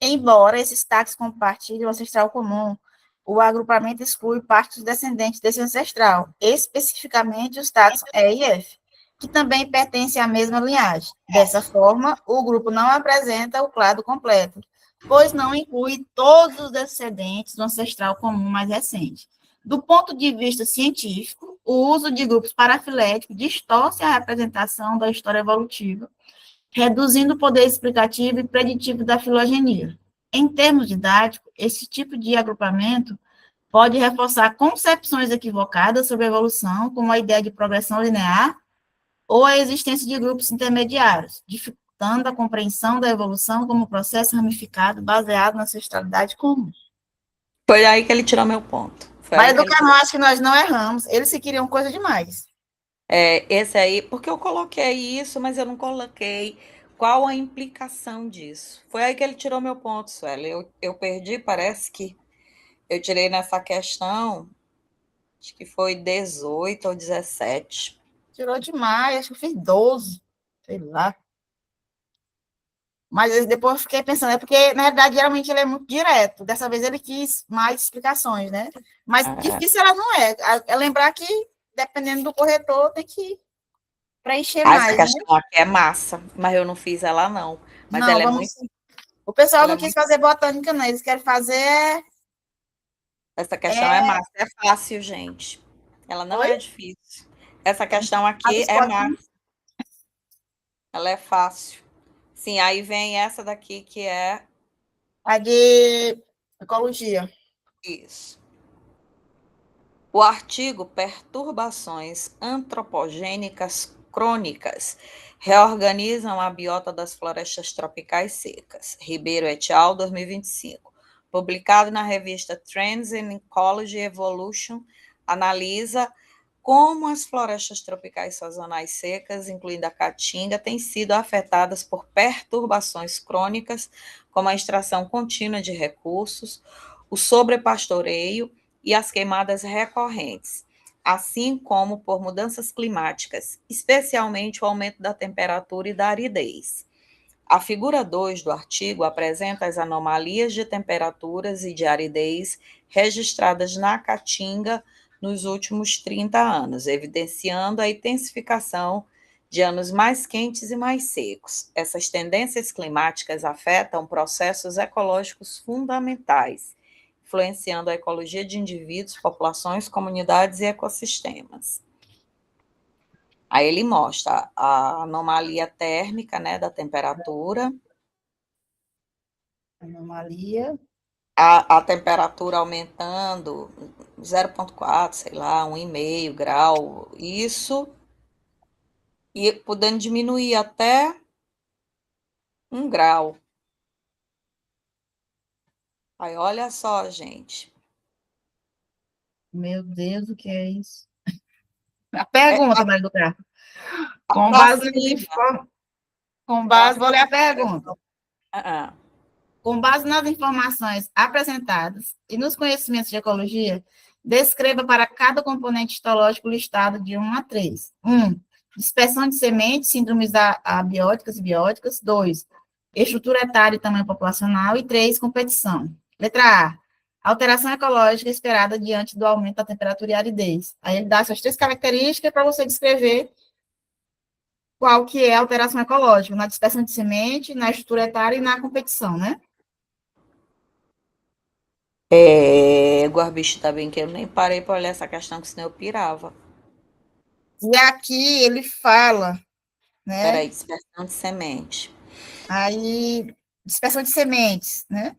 Embora esses tacos compartilhem o ancestral comum, o agrupamento exclui parte dos descendentes desse ancestral, especificamente os taxons E e F, que também pertencem à mesma linhagem. Dessa forma, o grupo não apresenta o clado completo, pois não inclui todos os descendentes do ancestral comum mais recente. Do ponto de vista científico, o uso de grupos parafiléticos distorce a representação da história evolutiva, reduzindo o poder explicativo e preditivo da filogenia. Em termos didáticos, esse tipo de agrupamento pode reforçar concepções equivocadas sobre a evolução, como a ideia de progressão linear ou a existência de grupos intermediários, dificultando a compreensão da evolução como processo ramificado baseado na ancestralidade comum. Foi aí que ele tirou meu ponto. Mas do Carnot, acho que nós não erramos. Eles se queriam coisa demais. Esse aí, porque eu coloquei isso, mas eu não coloquei qual a implicação disso. Foi aí que ele tirou meu ponto, Sueli. Eu perdi, parece que eu tirei nessa questão, acho que foi 18 ou 17. Tirou demais, acho que eu fiz 12, sei lá. Mas depois eu fiquei pensando, é porque, na verdade, geralmente ele é muito direto. Dessa vez ele quis mais explicações, né? Mas difícil ela não é. É lembrar que, dependendo do corretor, tem que preencher mais, essa questão aqui é massa, mas eu não fiz ela, não. Mas não, ela é vamos... muito... O pessoal não quis fazer botânica, não. Eles querem fazer... Essa questão é massa, é fácil, gente. Ela não é difícil. Essa questão aqui é massa. Ela é fácil. Sim, aí vem essa daqui que é... a de ecologia. Isso. O artigo Perturbações antropogênicas crônicas reorganizam a biota das florestas tropicais secas. Ribeiro et al., 2025. Publicado na revista Trends in Ecology Evolution, analisa como as florestas tropicais sazonais secas, incluindo a caatinga, têm sido afetadas por perturbações crônicas, como a extração contínua de recursos, o sobrepastoreio e as queimadas recorrentes, assim como por mudanças climáticas, especialmente o aumento da temperatura e da aridez. A figura 2 do artigo apresenta as anomalias de temperaturas e de aridez registradas na Caatinga nos últimos 30 anos, evidenciando a intensificação de anos mais quentes e mais secos. Essas tendências climáticas afetam processos ecológicos fundamentais, influenciando a ecologia de indivíduos, populações, comunidades e ecossistemas. Aí ele mostra a anomalia térmica, né, da temperatura, Anomalia. a temperatura aumentando 0,4, sei lá, 1,5 grau, isso, e podendo diminuir até 1 grau. Aí, olha só, gente. Meu Deus, o que é isso? A pergunta, Maria do Carmo. A Com base próxima. com base, vou ler a pergunta. Ah, Com base nas informações apresentadas e nos conhecimentos de ecologia, descreva para cada componente histológico listado de 1 a 3. 1. Dispersão de sementes, síndromes abióticas e bióticas. 2. Estrutura etária e tamanho populacional. E 3. Competição. Letra A. Alteração ecológica esperada diante do aumento da temperatura e aridez. Aí ele dá essas 3 características para você descrever qual que é a alteração ecológica, na dispersão de semente, na estrutura etária e na competição, né? Guarbicho, tá bem que eu nem parei para olhar essa questão, que senão eu pirava. E aqui ele fala, né? Peraí, dispersão de semente. Aí, dispersão de sementes, né?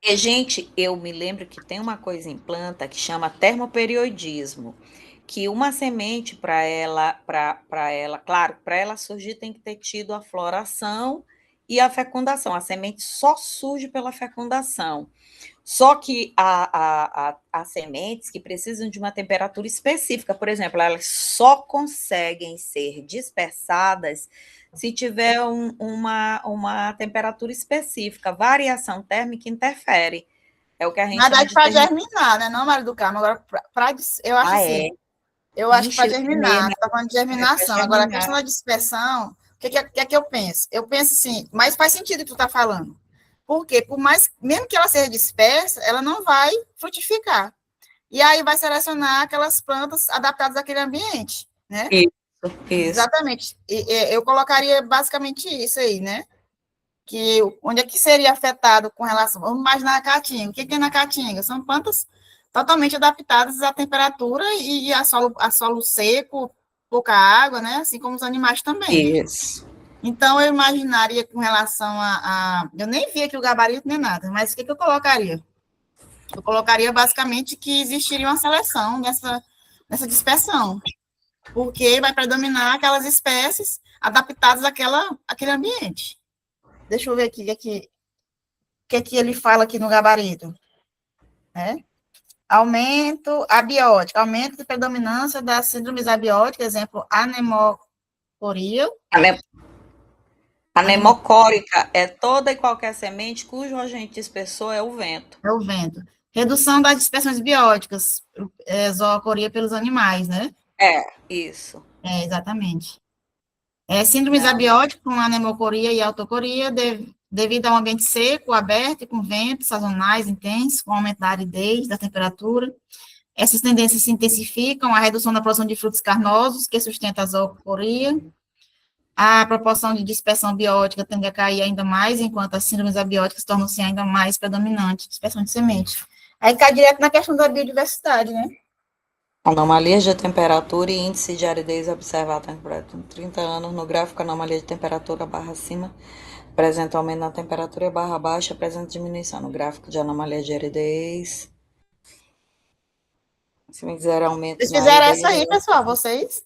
E, gente, eu me lembro que tem uma coisa em planta que chama termoperiodismo, que uma semente, para ela, claro, para ela surgir tem que ter tido a floração e a fecundação. A semente só surge pela fecundação. Só que há sementes que precisam de uma temperatura específica, por exemplo, elas só conseguem ser dispersadas se tiver uma temperatura específica. Variação térmica interfere. É o que a gente Na chama verdade, de para germinar, né? Não, Mário do Carmo. Agora, eu acho assim, eu acho que para Ixi, germinar, você está falando de para germinação. Agora, a questão germinar. da dispersão, o que eu penso? Eu penso assim, mas faz sentido o que tu está falando. Por quê? Por mais, mesmo que ela seja dispersa, ela não vai frutificar. E aí vai selecionar aquelas plantas adaptadas àquele ambiente, né? Isso, isso. Exatamente. Eu colocaria basicamente isso aí, né? Que onde é que seria afetado com relação. Vamos imaginar a caatinga. O que é na caatinga? São plantas totalmente adaptadas à temperatura e a solo seco, pouca água, né? Assim como os animais também. Isso. Então, eu imaginaria com relação eu nem vi aqui o gabarito nem nada, mas o que eu colocaria? Eu colocaria basicamente que existiria uma seleção nessa dispersão, porque vai predominar aquelas espécies adaptadas àquele ambiente. Deixa eu ver aqui o que ele fala aqui no gabarito. Né? Aumento abiótico, aumento de predominância das síndromes abióticas, exemplo, anemocoria. A nemocórica é toda e qualquer semente cujo agente dispersor é o vento. É o vento. Redução das dispersões bióticas, zoocoria pelos animais, né? Isso. Exatamente. Síndromes abióticas, com anemocoria e autocoria, devido a um ambiente seco, aberto e com ventos sazonais intensos, com aumento da aridez, da temperatura. Essas tendências se intensificam, a redução da produção de frutos carnosos, que sustenta a zoocoria. A proporção de dispersão biótica tende a cair ainda mais, enquanto as síndromes abióticas tornam-se ainda mais predominantes, dispersão de sementes. Aí cai direto na questão da biodiversidade, né? Anomalias de temperatura e índice de aridez observado em 30 anos. No gráfico, anomalia de temperatura barra acima apresenta aumento na temperatura e barra baixa apresenta diminuição. No gráfico de anomalia de aridez, se me dizer aumento Vocês na fizeram aridez... essa aí, pessoal, vocês?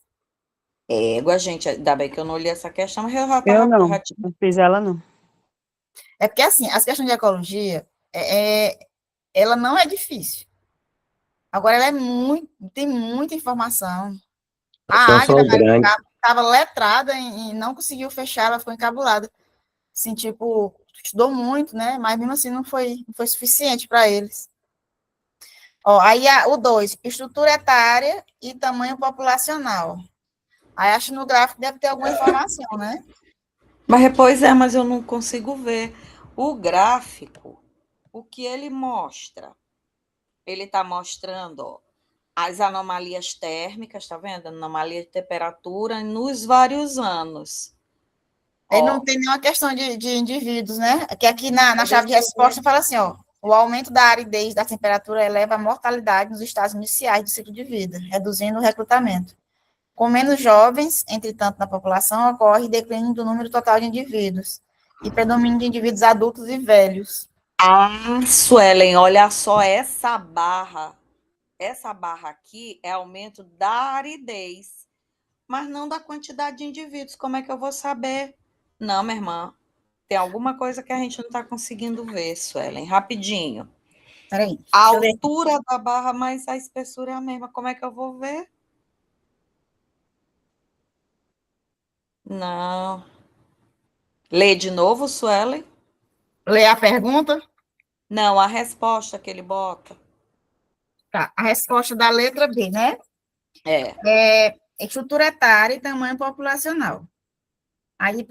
Gente, ainda bem que eu não li essa questão, mas eu já Eu não, já não fiz ela, não. É porque, assim, as questões de ecologia, ela não é difícil. Agora, tem muita informação. A Águida estava letrada e não conseguiu fechar, ela ficou encabulada. Assim, tipo, estudou muito, né? Mas mesmo assim não foi suficiente para eles. Ó, aí o 2, estrutura etária e tamanho populacional. Aí acho que no gráfico deve ter alguma informação, né? mas eu não consigo ver. O gráfico, o que ele mostra? Ele está mostrando, ó, as anomalias térmicas, tá vendo? Anomalia de temperatura nos vários anos. Ele não tem nenhuma questão de indivíduos, né? Que aqui na chave de resposta fala assim, ó, o aumento da aridez da temperatura eleva a mortalidade nos estágios iniciais do ciclo de vida, reduzindo o recrutamento. Com menos jovens, entretanto, na população, ocorre declínio do número total de indivíduos e predomínio de indivíduos adultos e velhos. Ah, Suelen, olha só essa barra. Essa barra aqui é aumento da aridez, mas não da quantidade de indivíduos. Como é que eu vou saber? Não, minha irmã, tem alguma coisa que a gente não está conseguindo ver, Suelen. Rapidinho. Peraí, A deixa eu ver. altura da barra, mas a espessura é a mesma. Como é que eu vou ver? Não. Lê de novo, Suelen? Ler a pergunta? Não, a resposta que ele bota. Tá, a resposta da letra B, né? É. É estrutura etária e tamanho populacional. Aí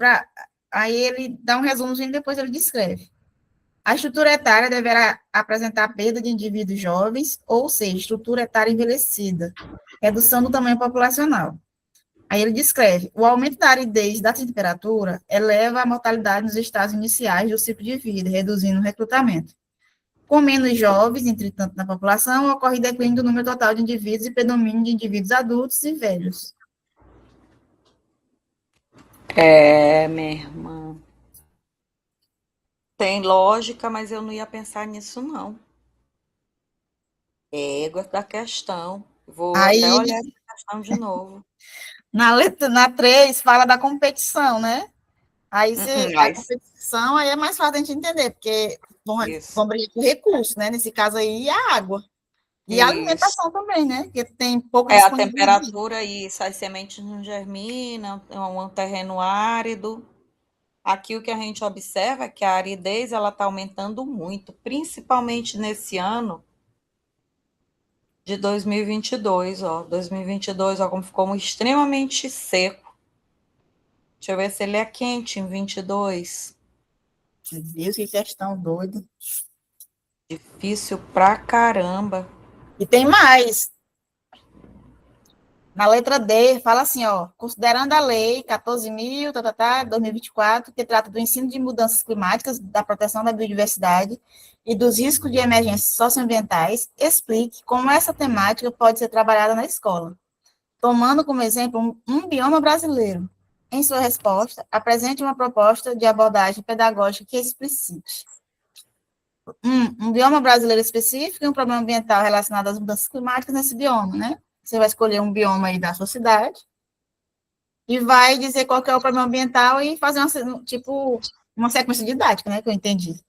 ele dá um resumozinho e depois ele descreve. A estrutura etária deverá apresentar perda de indivíduos jovens, ou seja, estrutura etária envelhecida, redução do tamanho populacional. Aí ele descreve, o aumento da aridez da temperatura eleva a mortalidade nos estágios iniciais do ciclo de vida, reduzindo o recrutamento. Com menos jovens, entretanto, na população, ocorre declínio do número total de indivíduos e predomínio de indivíduos adultos e velhos. É, minha irmã. Tem lógica, mas eu não ia pensar nisso, não. Égua da questão. Vou até Aí, olhar essa questão de novo. na 3, fala da competição, né? Aí, a Mas, competição aí é mais fácil a gente entender, porque isso, vão brigar com recursos, né? Nesse caso aí, a água. E a isso. alimentação também, né? Porque tem pouca É a disponibilidade. temperatura e as sementes não germinam, é um terreno árido. Aqui o que a gente observa é que a aridez ela está aumentando muito, principalmente nesse ano de 2022, ó. 2022, ó, como ficou extremamente seco. Deixa eu ver se ele é quente em 22. Meu Deus, que questão doida. Difícil pra caramba. E tem mais. Na letra D, fala assim, ó, considerando a lei 14.000, 2024, que trata do ensino de mudanças climáticas, da proteção da biodiversidade e dos riscos de emergências socioambientais, explique como essa temática pode ser trabalhada na escola, tomando como exemplo um bioma brasileiro. Em sua resposta, apresente uma proposta de abordagem pedagógica que explicite um bioma brasileiro específico e um problema ambiental relacionado às mudanças climáticas nesse bioma, né? Você vai escolher um bioma aí da sua cidade e vai dizer qual que é o problema ambiental e fazer uma sequência didática, né? Que eu entendi.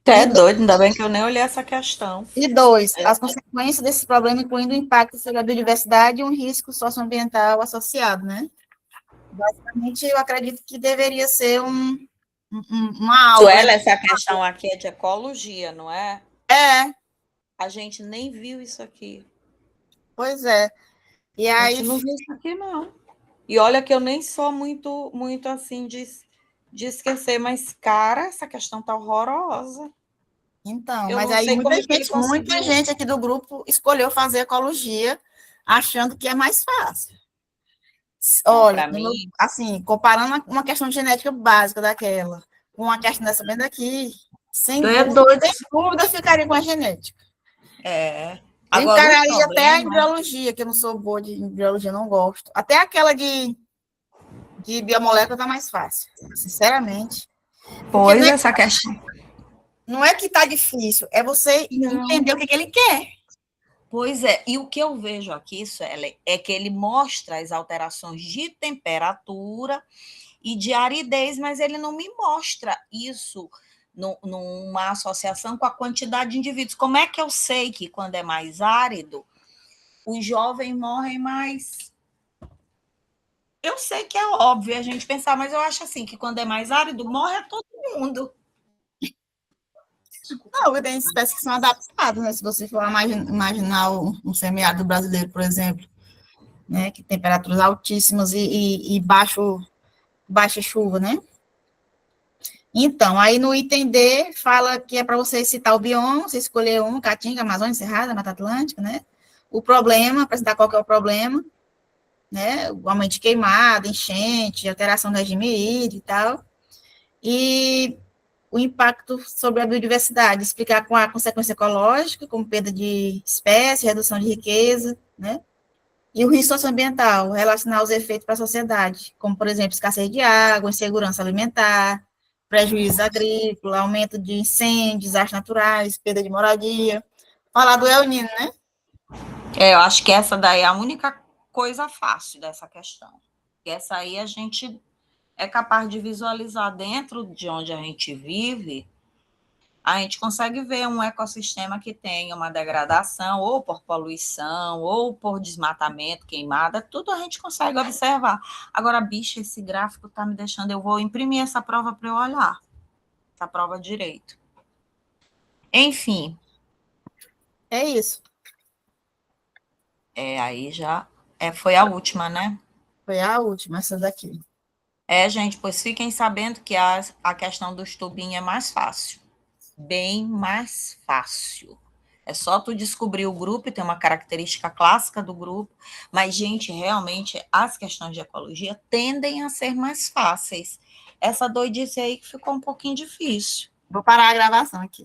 É doido, ainda bem que eu nem olhei essa questão. E 2, as consequências desse problema, incluindo o impacto sobre a biodiversidade e um risco socioambiental associado, né? Basicamente, eu acredito que deveria ser uma aula. Suela, essa questão aqui é de ecologia, não é? É. A gente nem viu isso aqui. Pois é. E A aí, gente não viu isso aqui, não. E olha que eu nem sou muito assim de esquecer, mas, cara, essa questão tá horrorosa. então, Eu mas não aí sei como que ele muita conseguiu. gente aqui do grupo escolheu fazer ecologia achando que é mais fácil. Olha, Para mim, assim, comparando uma questão de genética básica daquela, com uma questão dessa bem daqui, tu é doido. sem dúvida, ficaria com a genética. É. Eu Agora, o encararia até a problema... embriologia, que eu não sou boa de embriologia, não gosto. Até aquela de biomolécula tá mais fácil, sinceramente. Pois, essa questão... Não é que tá difícil, é você entender o que ele quer. Pois é, e o que eu vejo aqui, Suelen, é que ele mostra as alterações de temperatura e de aridez, mas ele não me mostra isso numa associação com a quantidade de indivíduos. Como é que eu sei que quando é mais árido, os jovens morrem mais? Eu sei que é óbvio a gente pensar, mas eu acho assim que quando é mais árido, morre todo mundo. Não, tem espécies que são adaptadas, né? Se você for imaginar um semiárido brasileiro, por exemplo, né? Que temperaturas altíssimas e baixa chuva, né? Então, aí no item D, fala que é para você citar o bioma, você escolher um, Caatinga, Amazônia, Cerrado, Mata Atlântica, né? O problema, apresentar qual que é o problema, né? O aumento de queimada, enchente, alteração do regime hídrico e tal. E o impacto sobre a biodiversidade, explicar com a consequência ecológica, como perda de espécies, redução de riqueza, né? E o risco socioambiental, relacionar os efeitos para a sociedade, como, por exemplo, escassez de água, insegurança alimentar, prejuízo agrícola, aumento de incêndios, desastres naturais, perda de moradia. Falar do El Niño, né? Eu acho que essa daí é a única coisa fácil dessa questão. E essa aí a gente é capaz de visualizar dentro de onde a gente vive, a gente consegue ver um ecossistema que tem uma degradação, ou por poluição, ou por desmatamento, queimada, tudo a gente consegue observar. Agora, bicho, esse gráfico está me deixando, eu vou imprimir essa prova para eu olhar, essa prova direito. Enfim. É isso. Aí já foi a última, né? Foi a última, essa daqui. Gente, pois fiquem sabendo que a questão dos tubinhos é mais fácil. Bem mais fácil. É só tu descobrir o grupo, tem uma característica clássica do grupo, mas, gente, realmente, as questões de ecologia tendem a ser mais fáceis. Essa doidice aí que ficou um pouquinho difícil. Vou parar a gravação aqui.